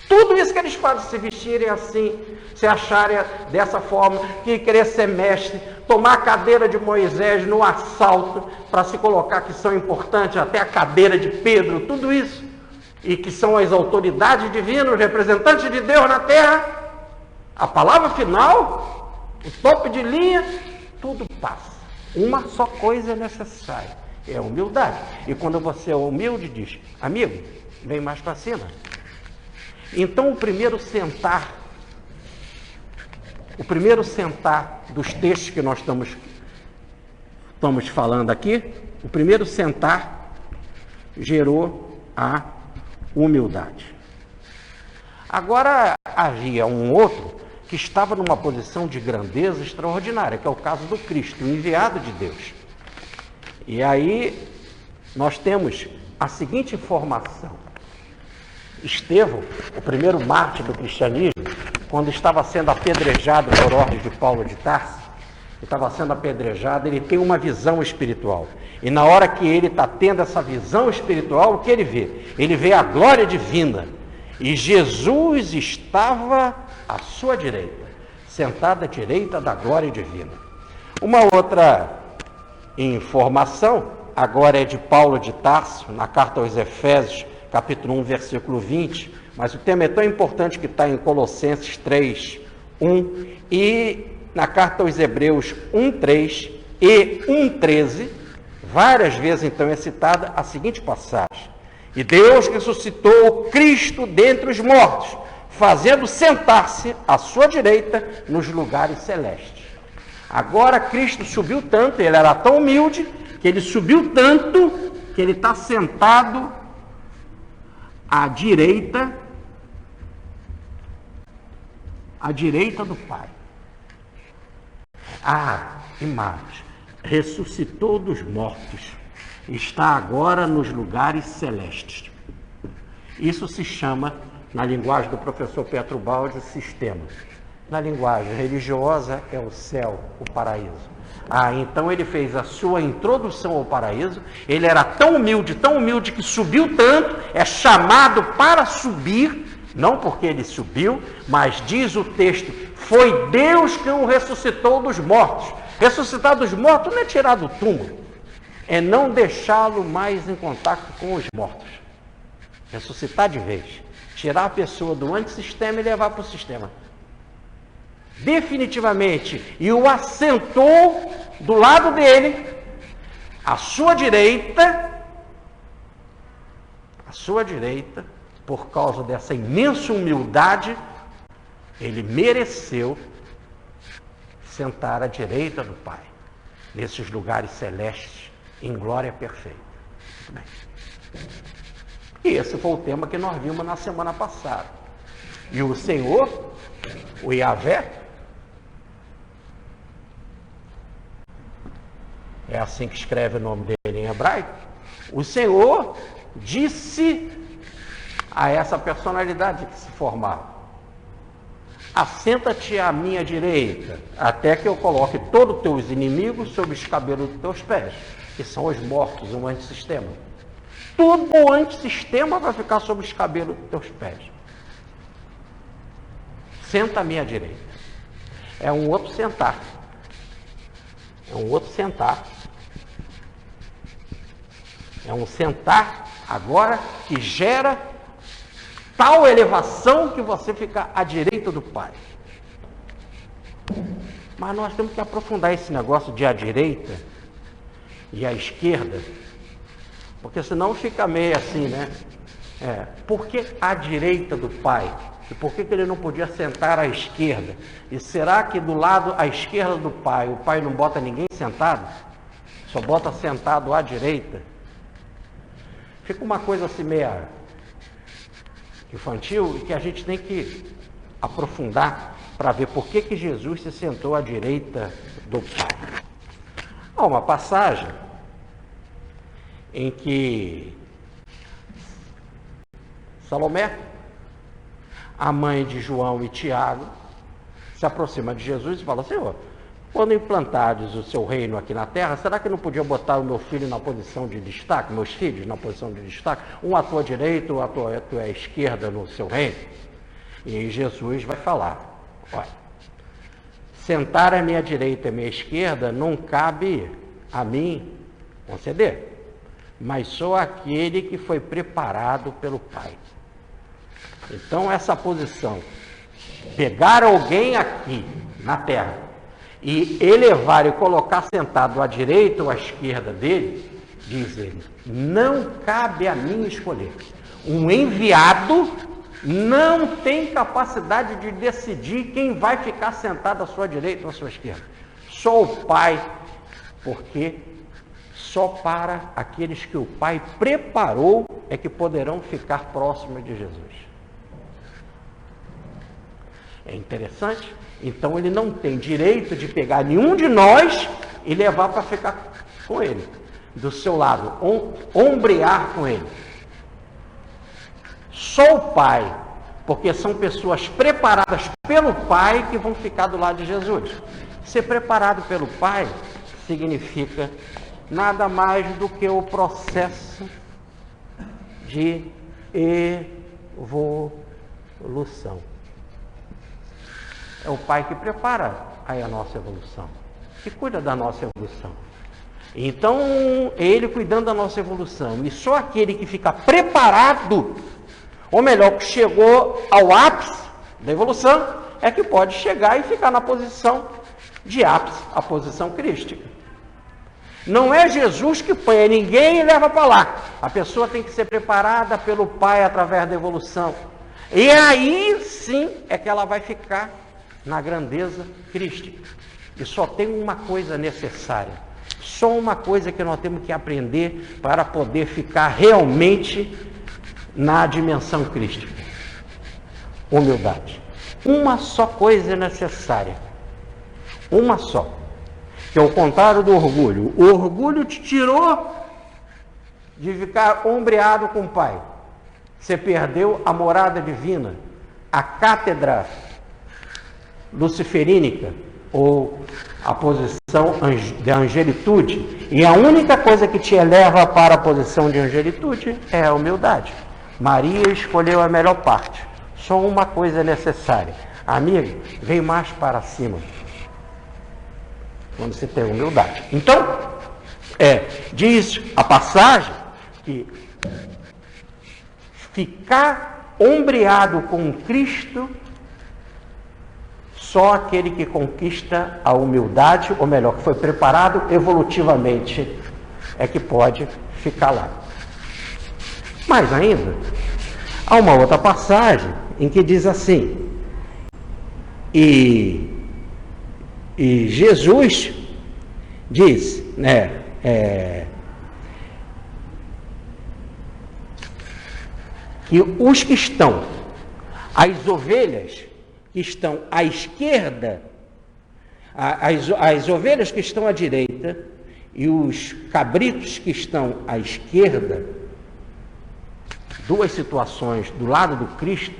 Tudo isso que eles fazem, se vestirem assim, se acharem dessa forma, que querer ser mestre, tomar a cadeira de Moisés no assalto, para se colocar que são importantes, até a cadeira de Pedro, tudo isso, e que são as autoridades divinas, os representantes de Deus na terra, a palavra final, o topo de linha, tudo passa. Uma só coisa é necessária, é a humildade. E quando você é humilde, diz, amigo, vem mais para cima. Então o primeiro sentar dos textos que nós estamos falando aqui, o primeiro sentar gerou a humildade. Agora havia um outro que estava numa posição de grandeza extraordinária, que é o caso do Cristo, o enviado de Deus. E aí nós temos a seguinte informação. Estevão, o primeiro mártir do cristianismo, quando estava sendo apedrejado por ordem de Paulo de Tarso, estava sendo apedrejado, ele tem uma visão espiritual. E na hora que ele está tendo essa visão espiritual, o que ele vê? Ele vê a glória divina. E Jesus estava à sua direita, sentado à direita da glória divina. Uma outra informação, agora é de Paulo de Tarso, na carta aos Efésios, capítulo 1, versículo 20, mas o tema é tão importante que está em Colossenses 3, 1, e na carta aos Hebreus 1, 3 e 1, 13, várias vezes então é citada a seguinte passagem: e Deus ressuscitou Cristo dentre os mortos, fazendo sentar-se à sua direita nos lugares celestes. Agora Cristo subiu tanto, ele era tão humilde, que ele subiu tanto, que ele está sentado à direita do Pai. E mais, ressuscitou dos mortos, está agora nos lugares celestes. Isso se chama, na linguagem do professor Petro Baldi, sistema. Na linguagem religiosa é o céu, o paraíso. Então ele fez a sua introdução ao paraíso, ele era tão humilde que subiu tanto, é chamado para subir, não porque ele subiu, mas diz o texto, foi Deus que o ressuscitou dos mortos. Ressuscitar dos mortos não é tirar do túmulo, é não deixá-lo mais em contato com os mortos. Ressuscitar de vez, tirar a pessoa do antissistema e levar para o sistema. Definitivamente, e o assentou do lado dele, à sua direita, por causa dessa imensa humildade, ele mereceu sentar à direita do Pai, nesses lugares celestes, em glória perfeita. E esse foi o tema que nós vimos na semana passada. E o Senhor, o Yahvé, é assim que escreve o nome dele em hebraico, o Senhor disse a essa personalidade que se formava: assenta-te à minha direita, até que eu coloque todos os teus inimigos sob os cabelos dos teus pés, que são os mortos, um antissistema. Todo o antissistema vai ficar sob os cabelos dos teus pés. Senta à minha direita. É um outro sentar. É um outro sentar. É um sentar agora que gera tal elevação que você fica à direita do Pai. Mas nós temos que aprofundar esse negócio de à direita e à esquerda, porque senão fica meio assim, né? Por que à direita do Pai? E por que ele não podia sentar à esquerda? E será que do lado à esquerda do Pai, o Pai não bota ninguém sentado? Só bota sentado à direita? Fica uma coisa assim meia infantil e que a gente tem que aprofundar para ver por que Jesus se sentou à direita do Pai. Há uma passagem em que Salomé, a mãe de João e Tiago, se aproxima de Jesus e fala: Senhor, quando implantares o seu reino aqui na terra, será que não podia botar o meu filho na posição de destaque, meus filhos na posição de destaque, um à tua direita, um à tua esquerda no seu reino? E aí Jesus vai falar: olha, sentar à minha direita e à minha esquerda não cabe a mim conceder, mas sou aquele que foi preparado pelo Pai. Então essa posição, pegar alguém aqui na terra e elevar e colocar sentado à direita ou à esquerda dele, diz ele, não cabe a mim escolher. Um enviado não tem capacidade de decidir quem vai ficar sentado à sua direita ou à sua esquerda. Só o Pai, porque só para aqueles que o Pai preparou é que poderão ficar próximos de Jesus. É interessante? Então ele não tem direito de pegar nenhum de nós e levar para ficar com ele, do seu lado, ombrear com ele. Só o Pai, porque são pessoas preparadas pelo Pai que vão ficar do lado de Jesus. Ser preparado pelo Pai significa nada mais do que o processo de evolução. É o Pai que prepara aí a nossa evolução, que cuida da nossa evolução. Então, Ele cuidando da nossa evolução. E só aquele que fica preparado, ou melhor, que chegou ao ápice da evolução, é que pode chegar e ficar na posição de ápice, a posição crística. Não é Jesus que põe ninguém e leva para lá. A pessoa tem que ser preparada pelo Pai através da evolução. E aí sim é que ela vai ficar na grandeza crística. E só tem uma coisa necessária, só uma coisa que nós temos que aprender para poder ficar realmente na dimensão crística: humildade. Uma só coisa é necessária, uma só, que é o contrário do orgulho. O orgulho te tirou de ficar ombreado com o Pai. Você perdeu a morada divina, a cátedra luciferínica, ou a posição de angelitude. E a única coisa que te eleva para a posição de angelitude é a humildade. Maria escolheu a melhor parte. Só uma coisa é necessária. Amigo, vem mais para cima quando você tem humildade. Então, diz a passagem que ficar ombreado com Cristo, só aquele que conquista a humildade, ou melhor, que foi preparado evolutivamente, é que pode ficar lá. Mais ainda, há uma outra passagem em que diz assim: e Jesus diz, que os que estão, as ovelhas que estão à esquerda, as ovelhas que estão à direita e os cabritos que estão à esquerda, duas situações do lado do Cristo,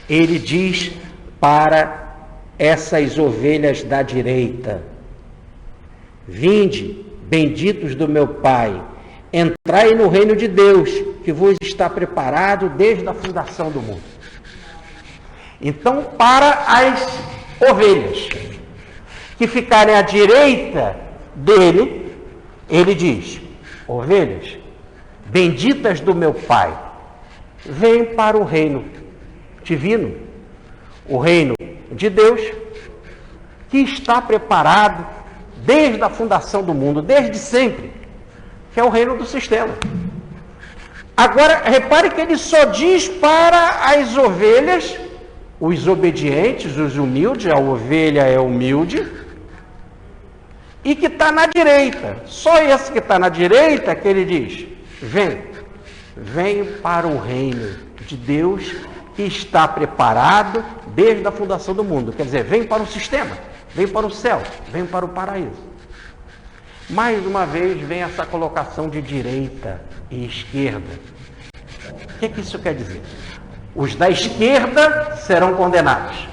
ele diz para essas ovelhas da direita: vinde, benditos do meu Pai, entrai no reino de Deus, que vos está preparado desde a fundação do mundo. Então, para as ovelhas que ficarem à direita dele, ele diz: ovelhas, benditas do meu Pai, vem para o reino divino, o reino de Deus, que está preparado desde a fundação do mundo, desde sempre, que é o reino do sistema. Agora, repare que ele só diz para as ovelhas, os obedientes, os humildes, a ovelha é humilde, e que está na direita. Só esse que está na direita que ele diz: vem para o reino de Deus que está preparado desde a fundação do mundo. Quer dizer, vem para o sistema, vem para o céu, vem para o paraíso. Mais uma vez vem essa colocação de direita e esquerda. O que isso quer dizer? Os da esquerda serão condenados,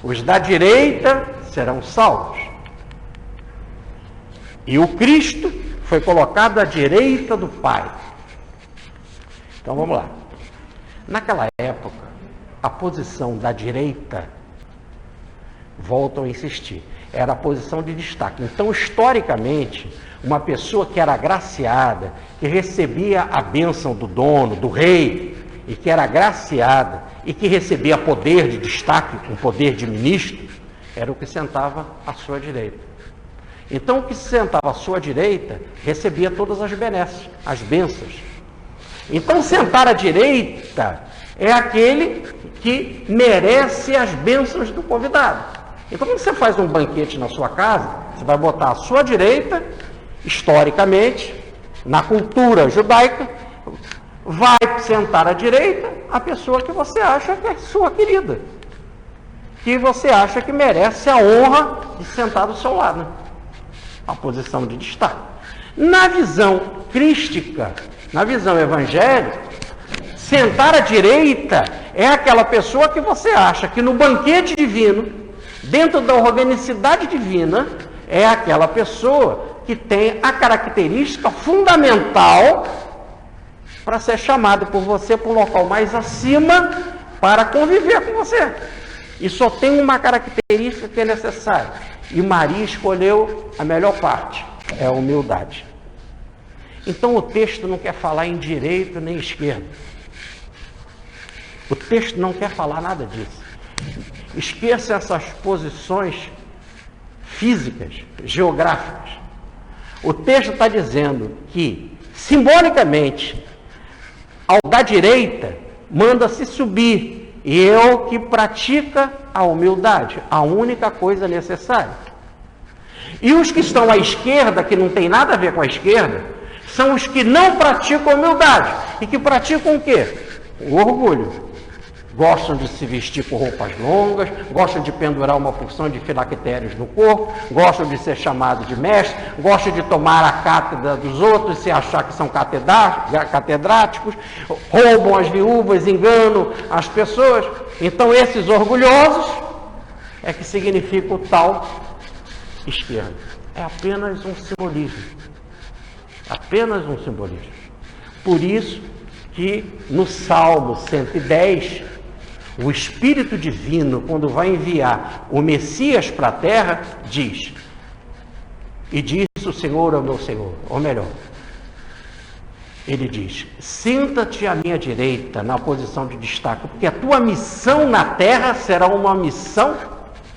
os da direita serão salvos. E o Cristo foi colocado à direita do Pai. Então vamos lá. Naquela época, a posição da direita, volto a insistir, era a posição de destaque. Então, historicamente, uma pessoa que era agraciada, que recebia a bênção do dono, do rei, e que era agraciada, e que recebia poder de destaque, um poder de ministro, era o que sentava à sua direita. Então, o que se sentava à sua direita, recebia todas as benesses, as bênçãos. Então, sentar à direita é aquele que merece as bênçãos do convidado. Então, quando você faz um banquete na sua casa, você vai botar à sua direita, historicamente, na cultura judaica, vai sentar à direita a pessoa que você acha que é sua querida, que você acha que merece a honra de sentar do seu lado, a posição de destaque. Na visão crística, na visão evangélica, sentar à direita é aquela pessoa que você acha que no banquete divino, dentro da organicidade divina, é aquela pessoa que tem a característica fundamental para ser chamado por você para um local mais acima para conviver com você. E só tem uma característica que é necessária. E Maria escolheu a melhor parte, é a humildade. Então o texto não quer falar em direita nem esquerda. O texto não quer falar nada disso. Esqueça essas posições físicas, geográficas. O texto está dizendo que, simbolicamente, ao da direita, manda-se subir, e é o que pratica a humildade, a única coisa necessária. E os que estão à esquerda, que não tem nada a ver com a esquerda, são os que não praticam a humildade, e que praticam o quê? O orgulho. Gostam de se vestir com roupas longas, gostam de pendurar uma porção de filactérios no corpo, gostam de ser chamados de mestre, gostam de tomar a cátedra dos outros, se achar que são catedráticos, roubam as viúvas, enganam as pessoas. Então esses orgulhosos é que significa o tal esquerda. É apenas um simbolismo. Apenas um simbolismo. Por isso que no Salmo 110, o Espírito Divino, quando vai enviar o Messias para a terra, diz: e disse o Senhor ao meu Senhor, ou melhor, ele diz: senta-te à minha direita, na posição de destaque, porque a tua missão na terra será uma missão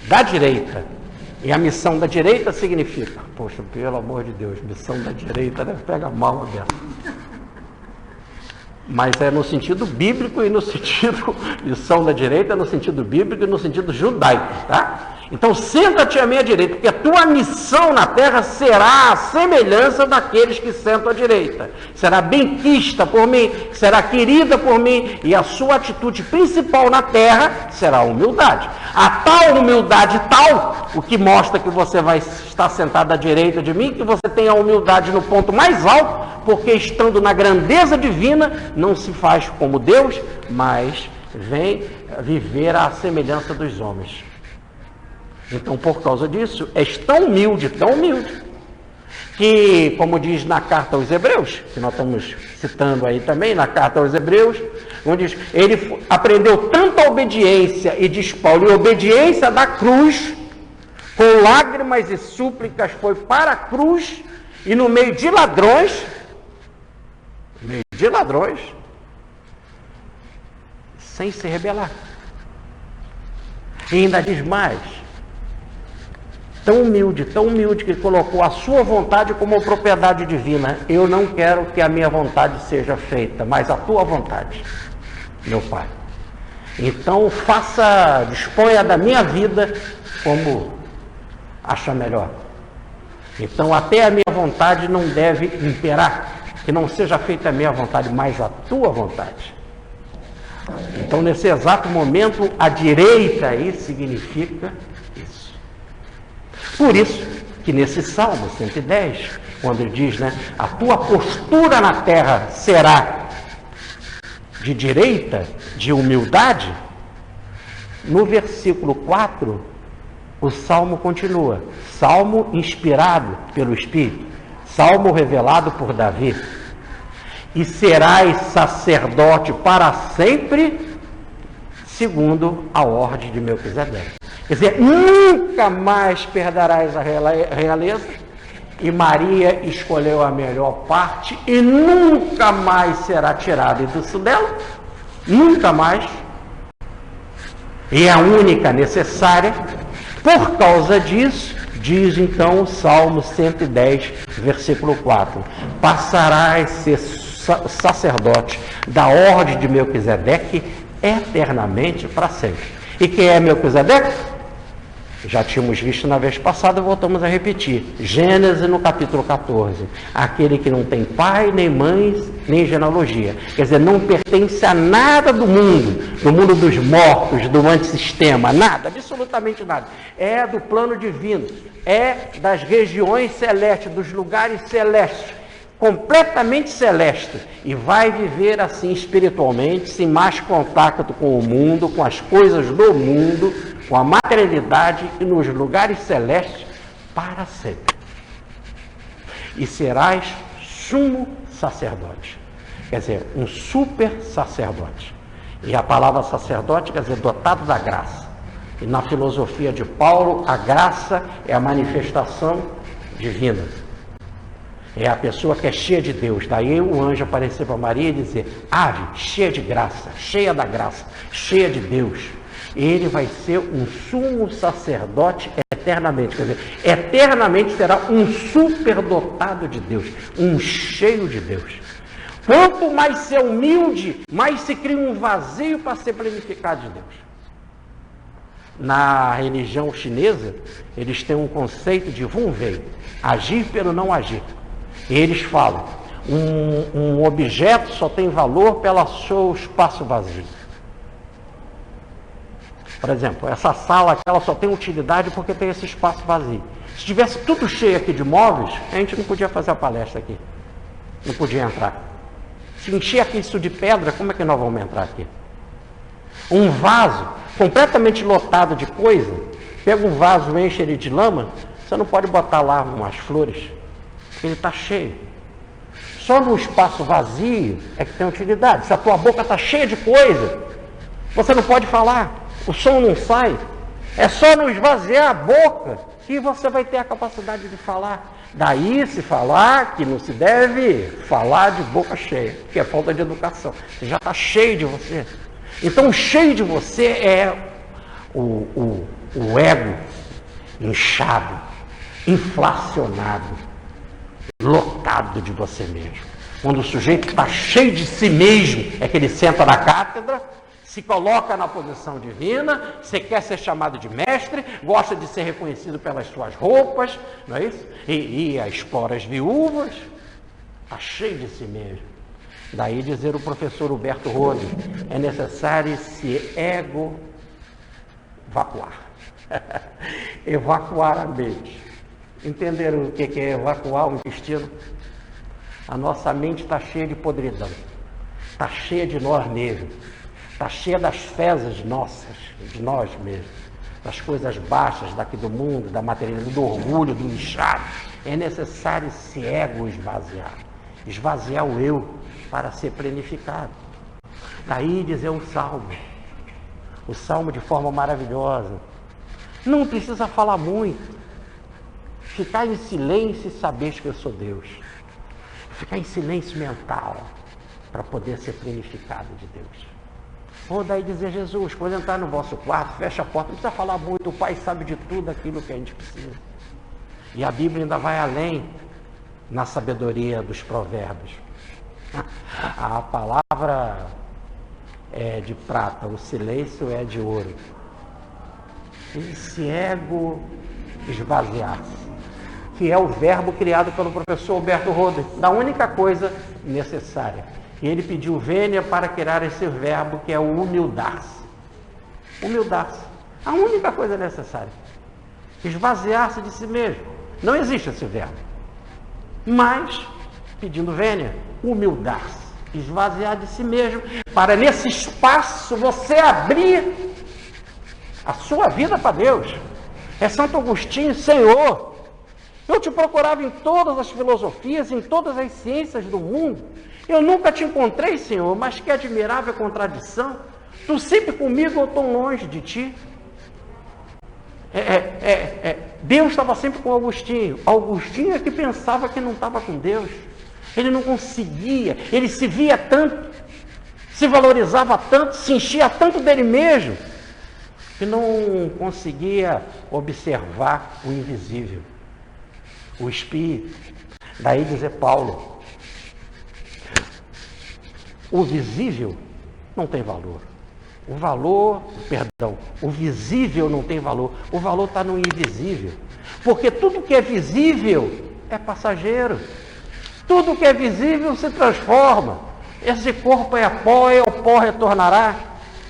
da direita. E a missão da direita significa, poxa, pelo amor de Deus, missão da direita, né? Pega mal a dela. Mas é no sentido bíblico e no sentido lição da direita, no sentido bíblico e no sentido judaico, tá? Então senta-te à minha direita, porque a tua missão na terra será a semelhança daqueles que sentam à direita. Será benquista por mim, será querida por mim, e a sua atitude principal na terra será a humildade. A tal humildade tal, o que mostra que você vai estar sentado à direita de mim, que você tem a humildade no ponto mais alto, porque estando na grandeza divina, não se faz como Deus, mas vem viver à semelhança dos homens. Então, por causa disso, és tão humilde, que, como diz na carta aos Hebreus, que nós estamos citando aí também, na carta aos Hebreus, onde diz, ele aprendeu tanta obediência, e diz Paulo, e obediência da cruz, com lágrimas e súplicas foi para a cruz, e no meio de ladrões, sem se rebelar. E ainda diz mais, tão humilde, que colocou a sua vontade como propriedade divina. Eu não quero que a minha vontade seja feita, mas a tua vontade, meu Pai. Então disponha da minha vida como acha melhor. Então até a minha vontade não deve imperar, que não seja feita a minha vontade, mas a tua vontade. Então nesse exato momento, a direita aí significa isso. Por isso que nesse Salmo 110, quando ele diz, né, a tua postura na terra será de direita, de humildade, no versículo 4, o Salmo continua. Salmo inspirado pelo Espírito, Salmo revelado por Davi. E serás sacerdote para sempre, segundo a ordem de Melquisedeque. Quer dizer, nunca mais perderás a realeza, e Maria escolheu a melhor parte, e nunca mais será tirada disso dela, nunca mais, e é a única necessária. Por causa disso, diz então o Salmo 110, versículo 4, passará a ser sacerdote da ordem de Melquisedeque eternamente para sempre. E quem é Melquisedeque? Já tínhamos visto na vez passada, voltamos a repetir. Gênesis no capítulo 14. Aquele que não tem pai, nem mãe, nem genealogia. Quer dizer, não pertence a nada do mundo dos mortos, do antissistema, nada, absolutamente nada. É do plano divino, é das regiões celestes, dos lugares celestes, completamente celeste, e vai viver assim espiritualmente, sem mais contato com o mundo, com as coisas do mundo, com a materialidade e nos lugares celestes para sempre. E serás sumo sacerdote, quer dizer, um super sacerdote. E a palavra sacerdote quer dizer dotado da graça. E na filosofia de Paulo, a graça é a manifestação divina. É a pessoa que é cheia de Deus. Daí o anjo aparecer para Maria e dizer, ave, cheia de graça, cheia da graça, cheia de Deus. Ele vai ser um sumo sacerdote eternamente. Quer dizer, eternamente será um superdotado de Deus, um cheio de Deus. Quanto mais ser humilde, mais se cria um vazio para ser planificado de Deus. Na religião chinesa, eles têm um conceito de Wun Wei, agir pelo não agir. E eles falam, um objeto só tem valor pelo seu espaço vazio. Por exemplo, essa sala aqui, ela só tem utilidade porque tem esse espaço vazio. Se tivesse tudo cheio aqui de móveis, a gente não podia fazer a palestra aqui. Não podia entrar. Se encher aqui isso de pedra, como é que nós vamos entrar aqui? Um vaso completamente lotado de coisa, pega um vaso, enche ele de lama, você não pode botar lá umas flores, porque ele está cheio. Só no espaço vazio é que tem utilidade. Se a tua boca está cheia de coisa, você não pode falar, o som não sai. É só não esvaziar a boca que você vai ter a capacidade de falar. Daí se falar que não se deve falar de boca cheia, que é falta de educação. Você já está cheio de você. Então, cheio de você é o ego inchado, inflacionado, lotado de você mesmo. Quando o sujeito está cheio de si mesmo, é que ele senta na cátedra, se coloca na posição divina, você quer ser chamado de mestre, gosta de ser reconhecido pelas suas roupas, não é isso? E explora as viúvas, está cheio de si mesmo. Daí dizer o professor Huberto Rode, é necessário se evacuar. Evacuar a mente. Entenderam o que é evacuar o intestino? A nossa mente está cheia de podridão, está cheia de nós mesmos, está cheia das fezes nossas, de nós mesmos, das coisas baixas daqui do mundo, da materialidade, do orgulho, do inchado. É necessário esse ego esvaziar o eu para ser plenificado. Daí dizer o salmo de forma maravilhosa. Não precisa falar muito, ficar em silêncio e saber que eu sou Deus. Ficar em silêncio mental para poder ser plenificado de Deus. Ou daí dizer, Jesus, quando entrar no vosso quarto, fecha a porta, não precisa falar muito, o Pai sabe de tudo aquilo que a gente precisa. E a Bíblia ainda vai além na sabedoria dos provérbios. A palavra é de prata, o silêncio é de ouro. Esse ego esvaziar-se, que é o verbo criado pelo professor Huberto Rode, da única coisa necessária. E ele pediu vênia para criar esse verbo, que é o humildar-se. Humildar-se. A única coisa necessária. Esvaziar-se de si mesmo. Não existe esse verbo. Mas, pedindo vênia, humildar-se. Esvaziar de si mesmo, para nesse espaço você abrir a sua vida para Deus. É Santo Agostinho, Senhor, eu te procurava em todas as filosofias, em todas as ciências do mundo. Eu nunca te encontrei, Senhor, mas que admirável contradição. Tu sempre comigo, eu tão longe de ti. Deus estava sempre com Agostinho. Agostinho é que pensava que não estava com Deus. Ele não conseguia, ele se via tanto, se valorizava tanto, se enchia tanto dele mesmo, que não conseguia observar o invisível. O Espírito. Daí dizer Paulo, o visível não tem valor. O visível não tem valor. O valor está no invisível. Porque tudo que é visível é passageiro. Tudo que é visível se transforma. Esse corpo é pó e o pó retornará.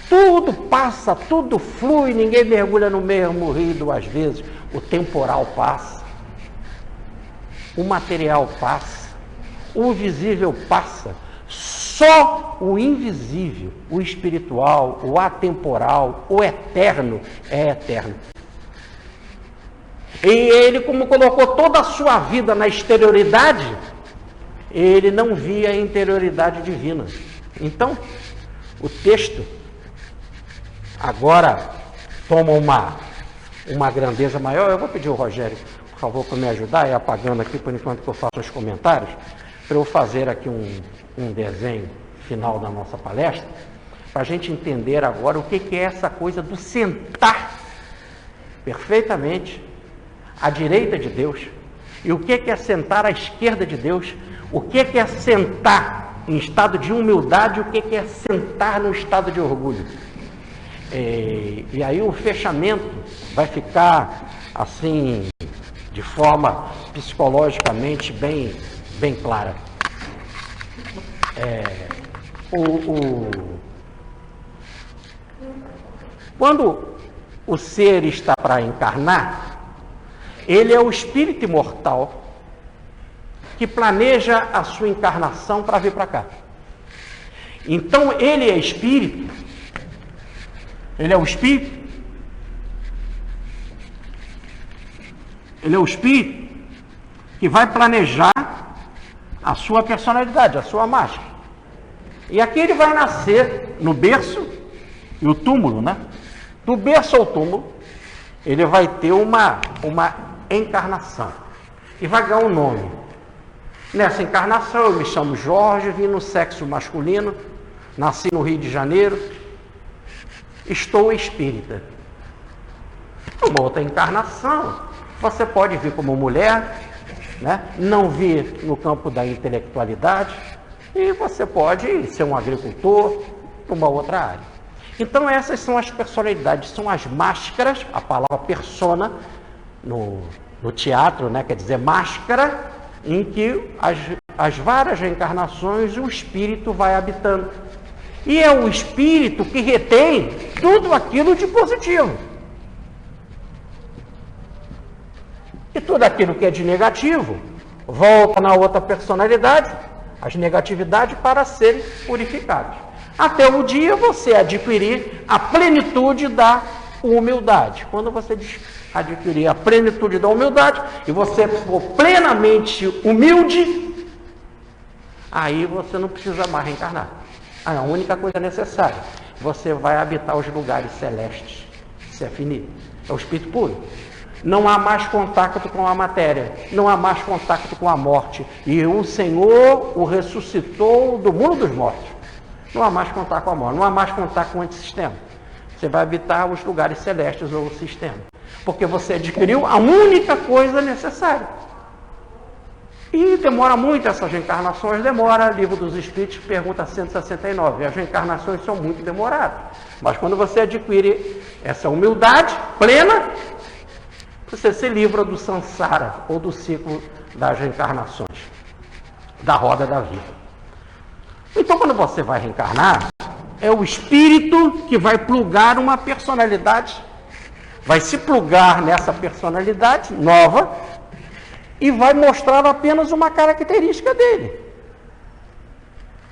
Tudo passa, tudo flui, ninguém mergulha no mesmo rio duas vezes. O temporal passa. O material passa, o visível passa, só o invisível, o espiritual, o atemporal, o eterno é eterno. E ele, como colocou toda a sua vida na exterioridade, ele não via a interioridade divina. Então, o texto agora toma uma grandeza maior. Eu vou pedir ao Rogério, por favor, para me ajudar, apagando aqui por enquanto que eu faço os comentários, para eu fazer aqui um desenho final da nossa palestra, para a gente entender agora o que é essa coisa do sentar perfeitamente à direita de Deus, e o que é sentar à esquerda de Deus, o que é sentar em estado de humildade, o que é sentar no estado de orgulho. E aí o fechamento vai ficar assim, de forma psicologicamente bem clara. Quando o ser está para encarnar, ele é o espírito imortal que planeja a sua encarnação para vir para cá. Então ele é espírito, ele é o espírito, ele é o espírito que vai planejar a sua personalidade, a sua máscara. E aqui ele vai nascer no berço e o túmulo, né? Do berço ao túmulo, ele vai ter uma encarnação e vai ganhar um nome. Nessa encarnação eu me chamo Jorge, vim no sexo masculino, nasci no Rio de Janeiro, estou espírita. Uma outra encarnação, você pode vir como mulher, né? Não vir no campo da intelectualidade, E você pode ser um agricultor numa outra área. Então essas são as personalidades, são as máscaras, a palavra persona no teatro, né, quer dizer máscara, em que as várias reencarnações o espírito vai habitando. E é o espírito que retém tudo aquilo de positivo. E tudo aquilo que é de negativo volta na outra personalidade, as negatividades, para serem purificadas. Até o dia você adquirir a plenitude da humildade. Quando você adquirir a plenitude da humildade e você for plenamente humilde, aí você não precisa mais reencarnar. A única coisa necessária, você vai habitar os lugares celestes. Isso é finito. É o espírito puro. Não há mais contato com a matéria, não há mais contato com a morte. E o Senhor o ressuscitou do mundo dos mortos. Não há mais contato com a morte, não há mais contato com o antissistema. Você vai habitar os lugares celestes ou o sistema. Porque você adquiriu a única coisa necessária. E demora muito essas reencarnações, demora. Livro dos Espíritos, pergunta 169. As reencarnações são muito demoradas. Mas quando você adquire essa humildade plena, você se livra do samsara, ou do ciclo das reencarnações, da roda da vida. Então, quando você vai reencarnar, é o espírito que vai plugar uma personalidade, vai se plugar nessa personalidade nova e vai mostrar apenas uma característica dele.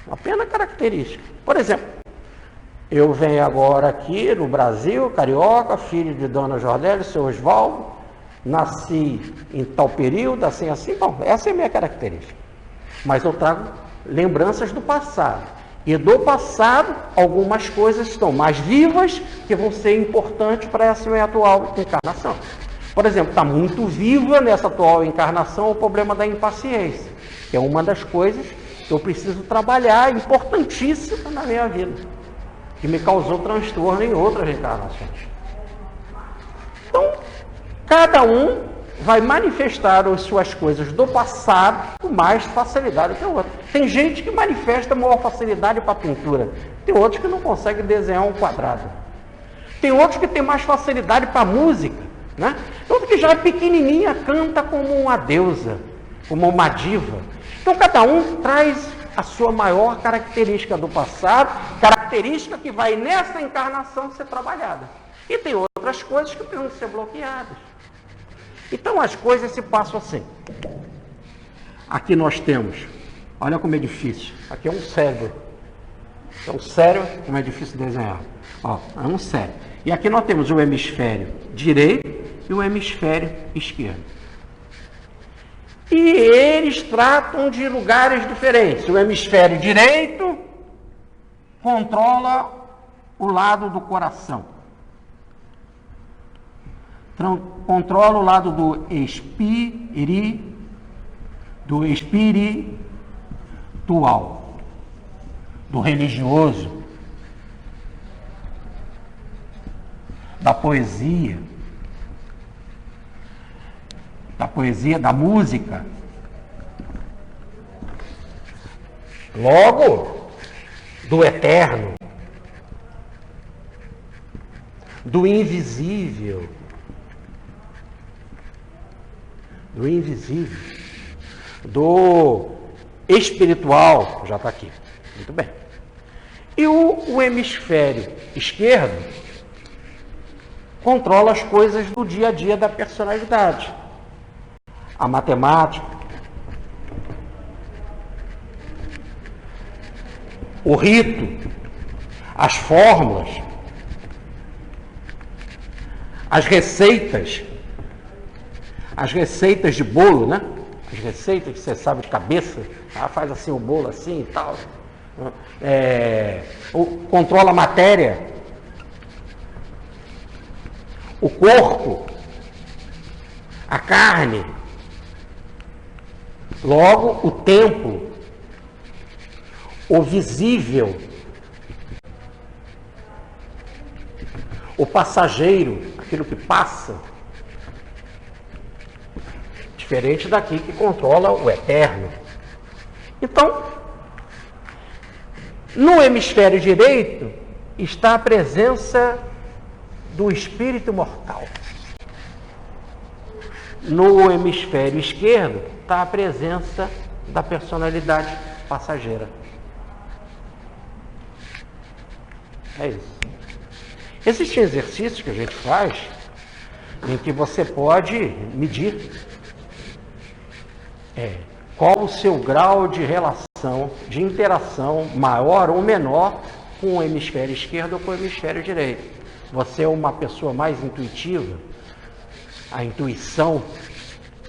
Apenas característica. Por exemplo, eu venho agora aqui no Brasil, carioca, filho de Dona Jordélia, seu Osvaldo, nasci em tal período, assim, bom, essa é a minha característica. Mas eu trago lembranças do passado. E do passado, algumas coisas estão mais vivas, que vão ser importantes para essa minha atual encarnação. Por exemplo, está muito viva nessa atual encarnação o problema da impaciência, que é uma das coisas que eu preciso trabalhar, importantíssima na minha vida, que me causou transtorno em outras encarnações. Então, cada um vai manifestar as suas coisas do passado com mais facilidade que o outro. Tem gente que manifesta maior facilidade para a pintura, tem outros que não conseguem desenhar um quadrado, tem outros que têm mais facilidade para a música, né? Outro que já é pequenininha, canta como uma deusa, como uma diva. Então cada um traz a sua maior característica do passado, característica que vai nessa encarnação ser trabalhada. E tem outras coisas que precisam ser bloqueadas. Então as coisas se passam assim. Aqui nós temos, olha como é difícil, aqui é um cérebro. É um cérebro, como é difícil desenhar. Ó, é um cérebro. E aqui nós temos o hemisfério direito e o hemisfério esquerdo. E eles tratam de lugares diferentes. O hemisfério direito controla o lado do coração. Controla o lado do espiritual, do religioso, da poesia, da música. Logo, do eterno, do invisível, do espiritual, já está aqui, muito bem. E o hemisfério esquerdo controla as coisas do dia a dia da personalidade, a matemática, o rito, as fórmulas, as receitas de bolo, né? As receitas que você sabe de cabeça, faz assim o bolo assim e tal. Controla a matéria, o corpo, a carne, logo o tempo, o visível, o passageiro, aquilo que passa. Diferente daqui que controla o eterno. Então, No hemisfério direito está a presença do espírito mortal. No hemisfério esquerdo está a presença da personalidade passageira. É isso. Existem exercícios que a gente faz em que você pode medir qual o seu grau de relação, de interação maior ou menor com o hemisfério esquerdo ou com o hemisfério direito. Você é uma pessoa mais intuitiva, a intuição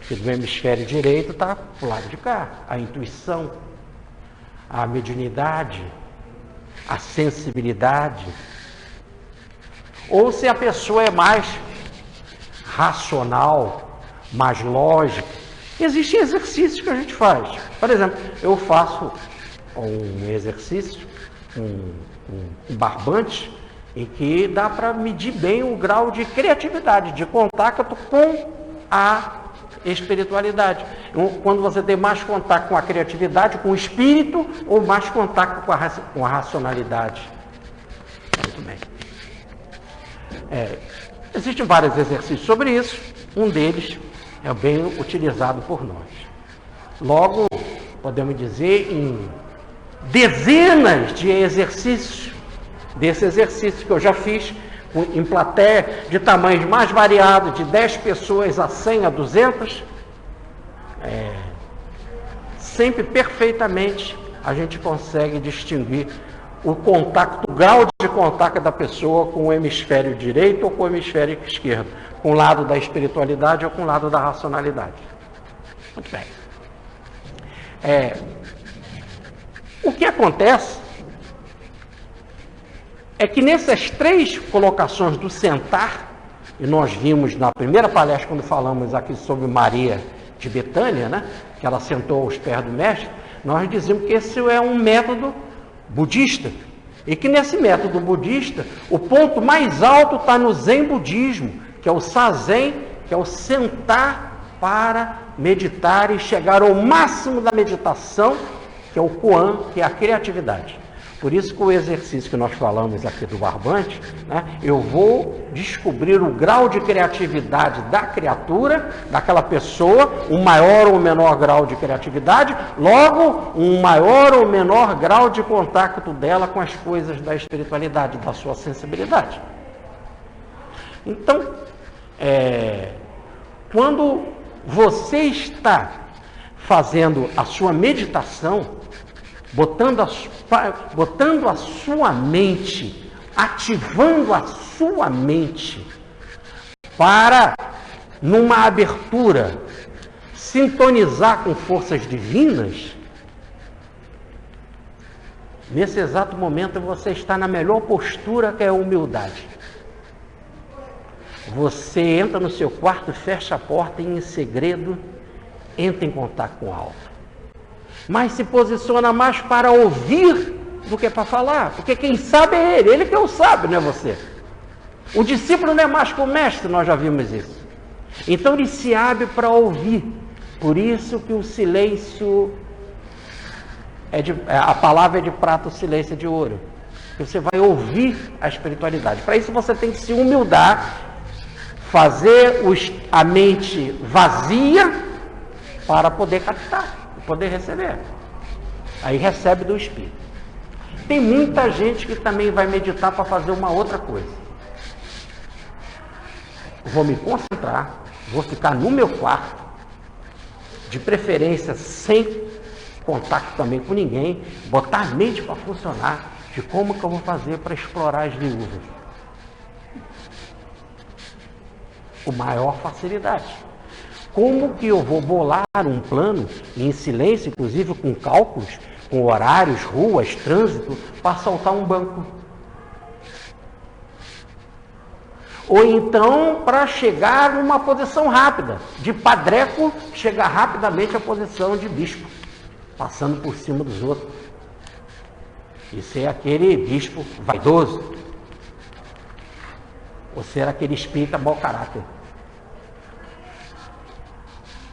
do hemisfério direito está para o lado de cá. A intuição, a mediunidade, a sensibilidade. Ou se a pessoa é mais racional, mais lógica. Existem exercícios que a gente faz. Por exemplo, eu faço um exercício, um barbante, em que dá para medir bem o grau de criatividade, de contato com a espiritualidade. Quando você tem mais contato com a criatividade, com o espírito, ou mais contato com a racionalidade. Muito bem. Existem vários exercícios sobre isso. Um deles é bem utilizado por nós. Logo, podemos dizer, em dezenas de exercícios, desse exercício que eu já fiz, em plateia de tamanhos mais variados, de 10 pessoas a 100, a 200, sempre perfeitamente a gente consegue distinguir o contato, o grau de contato da pessoa com o hemisfério direito ou com o hemisfério esquerdo, com o lado da espiritualidade ou com o lado da racionalidade. Muito bem. O que acontece é que nessas três colocações do sentar, e nós vimos na primeira palestra, quando falamos aqui sobre Maria de Betânia, né, que ela sentou aos pés do mestre, nós dizemos que esse é um método budista, e que nesse método budista, o ponto mais alto está no Zen budismo, que é o Sazen, que é o sentar para meditar e chegar ao máximo da meditação, que é o Kuan, que é a criatividade. Por isso que o exercício que nós falamos aqui do barbante, né, eu vou descobrir o grau de criatividade da criatura, daquela pessoa, um maior ou menor grau de criatividade, logo um maior ou menor grau de contato dela com as coisas da espiritualidade, da sua sensibilidade. Então, quando você está fazendo a sua meditação, botando a sua mente, ativando a sua mente para, numa abertura, sintonizar com forças divinas, nesse exato momento você está na melhor postura, que é a humildade. Você entra no seu quarto, fecha a porta e, em segredo, entra em contato com o alto. Mas se posiciona mais para ouvir do que para falar, porque quem sabe é ele que o sabe, não é você. O discípulo não é mais que o mestre, nós já vimos isso. Então ele se abre para ouvir. Por isso que o silêncio a palavra é de prata, o silêncio é de ouro. Você vai ouvir a espiritualidade. Para isso você tem que se humildar, fazer a mente vazia para poder captar, poder receber. Aí recebe do Espírito. Tem muita gente que também vai meditar para fazer uma outra coisa. Vou me concentrar, vou ficar no meu quarto, de preferência sem contato também com ninguém, botar a mente para funcionar, de como que eu vou fazer para explorar as viúvas. Com maior facilidade. Como que eu vou bolar um plano, em silêncio, inclusive com cálculos, com horários, ruas, trânsito, para assaltar um banco? Ou então, para chegar numa posição rápida, de padreco, chegar rapidamente à posição de bispo, passando por cima dos outros. E ser aquele bispo vaidoso, ou ser aquele espírita mau caráter.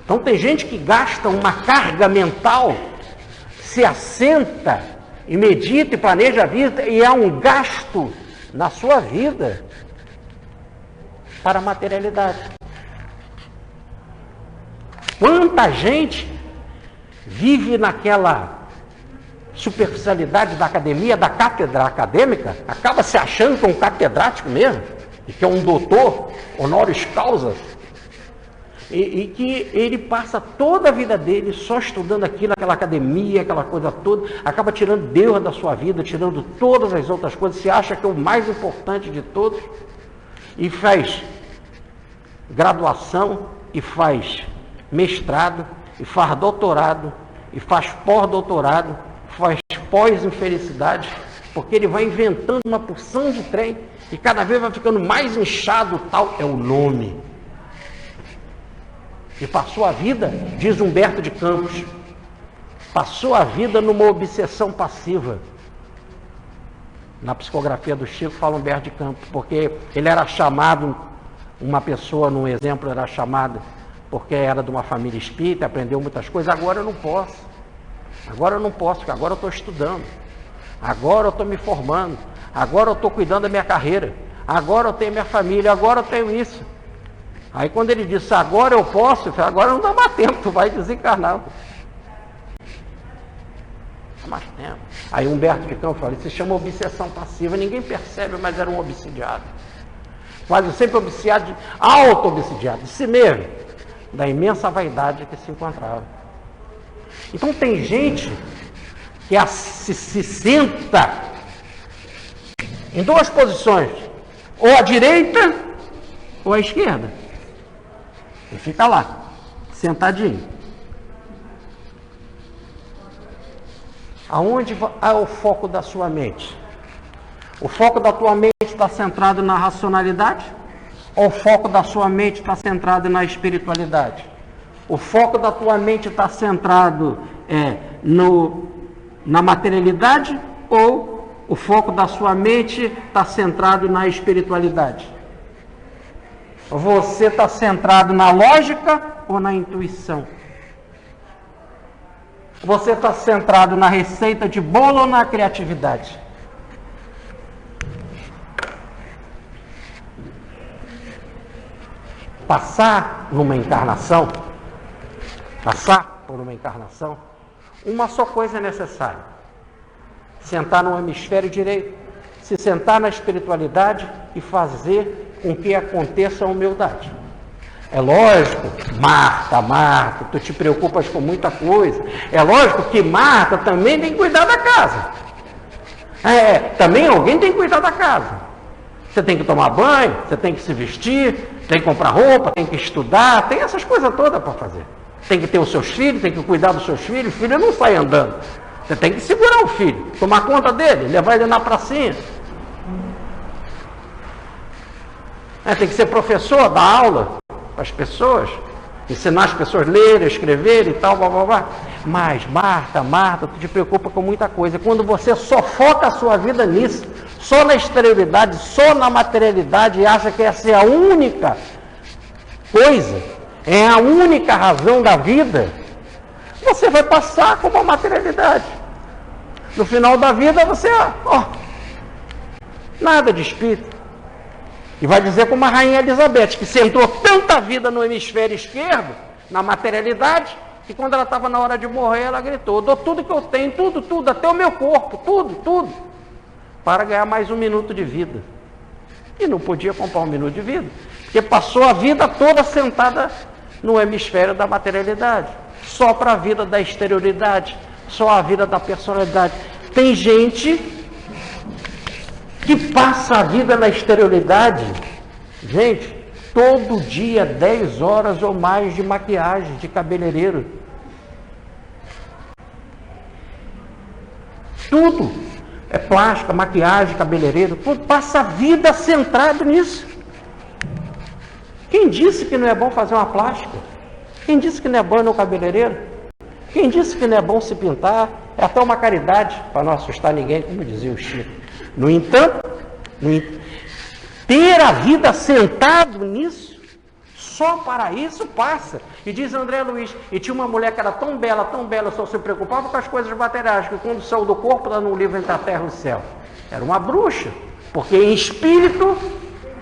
Então tem gente que gasta uma carga mental, se assenta e medita e planeja a vida, e há um gasto na sua vida para a materialidade. Quanta gente vive naquela superficialidade da academia, da cátedra acadêmica, acaba se achando que é um catedrático mesmo, e que é um doutor, honoris causa, e que ele passa toda a vida dele só estudando aquilo, aquela academia, aquela coisa toda, acaba tirando Deus da sua vida, tirando todas as outras coisas, se acha que é o mais importante de todos, e faz graduação, e faz mestrado, e faz doutorado, e faz pós-doutorado, faz pós-infelicidade, porque ele vai inventando uma porção de trem, e cada vez vai ficando mais inchado, tal é o nome. E passou a vida, diz Humberto de Campos, passou a vida numa obsessão passiva. Na psicografia do Chico fala Humberto de Campos, porque ele era chamado, uma pessoa, num exemplo, era chamada porque era de uma família espírita, aprendeu muitas coisas, agora eu não posso, porque agora eu estou estudando, agora eu estou me formando, agora eu estou cuidando da minha carreira, agora eu tenho minha família, agora eu tenho isso. Aí quando ele disse, agora eu posso, eu falei, agora não dá mais tempo, tu vai desencarnar. Não dá mais tempo. Aí Humberto de Campos falou, isso se chama obsessão passiva, ninguém percebe, mas era um obsidiado. Quase sempre obsidiado, auto-obsidiado, de si mesmo, da imensa vaidade que se encontrava. Então tem gente que se senta em duas posições, ou à direita ou à esquerda. E fica lá, sentadinho. Aonde é o foco da sua mente? O foco da tua mente está centrado na racionalidade? Ou o foco da sua mente está centrado na espiritualidade? O foco da tua mente está centrado na materialidade? Ou o foco da sua mente está centrado na espiritualidade? Você está centrado na lógica ou na intuição? Você está centrado na receita de bolo ou na criatividade? Passar por uma encarnação, uma só coisa é necessária: sentar no hemisfério direito, se sentar na espiritualidade e fazer com que aconteça a humildade. É lógico, Marta, tu te preocupas com muita coisa. É lógico que Marta também tem que cuidar da casa. Também alguém tem que cuidar da casa. Você tem que tomar banho, você tem que se vestir, tem que comprar roupa, tem que estudar, tem essas coisas todas para fazer. Tem que ter os seus filhos, tem que cuidar dos seus filhos. O filho não sai andando. Você tem que segurar o filho, tomar conta dele, levar ele na pracinha. Tem que ser professor, dar aula para as pessoas, ensinar as pessoas a ler, a escrever e tal, blá, blá, blá. Mas, Marta, tu te preocupa com muita coisa. Quando você só foca a sua vida nisso, só na exterioridade, só na materialidade, e acha que essa é a única coisa, é a única razão da vida, você vai passar como a materialidade. No final da vida, você, nada de espírito. E vai dizer como a rainha Elizabeth, que sentou tanta vida no hemisfério esquerdo, na materialidade, que quando ela estava na hora de morrer, ela gritou, dou tudo que eu tenho, tudo, até o meu corpo, tudo, para ganhar mais 1 minuto de vida. E não podia comprar 1 minuto de vida, porque passou a vida toda sentada no hemisfério da materialidade, só para a vida da exterioridade, só a vida da personalidade. Tem gente que passa a vida na exterioridade, gente, todo dia 10 horas ou mais de maquiagem, de cabeleireiro. Tudo é plástica, maquiagem, cabeleireiro, tudo passa a vida centrado nisso. Quem disse que não é bom fazer uma plástica? Quem disse que não é bom ir no cabeleireiro? Quem disse que não é bom se pintar? É até uma caridade, para não assustar ninguém, como dizia o Chico. No entanto, ter a vida sentado nisso, Só para isso passa. E diz André Luiz, e tinha uma mulher que era tão bela, só se preocupava com as coisas materiais, que quando saiu do corpo, está no livro Entre a Terra e o Céu. Era uma bruxa, porque em espírito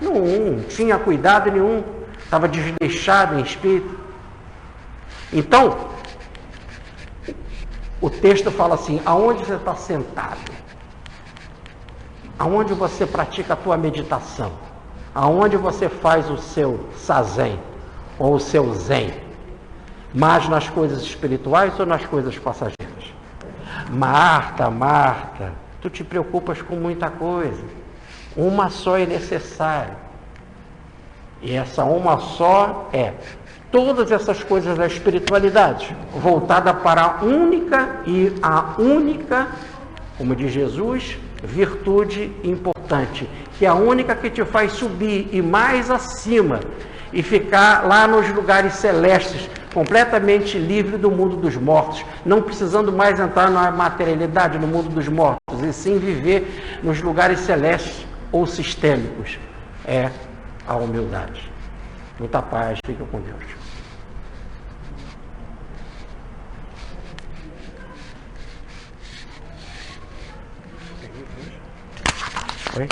não tinha cuidado nenhum, estava desleixado em espírito. Então, o texto fala assim, aonde você está sentado? Aonde você pratica a tua meditação? Aonde você faz o seu sazen ou o seu zen? Mais nas coisas espirituais ou nas coisas passageiras? Marta, tu te preocupas com muita coisa. Uma só é necessária. E essa uma só é todas essas coisas da espiritualidade, voltada para a única, como diz Jesus, virtude importante, que é a única que te faz subir e mais acima e ficar lá nos lugares celestes, completamente livre do mundo dos mortos, não precisando mais entrar na materialidade, no mundo dos mortos, e sim viver nos lugares celestes ou sistêmicos. É a humildade. Muita paz, fica com Deus. Oi?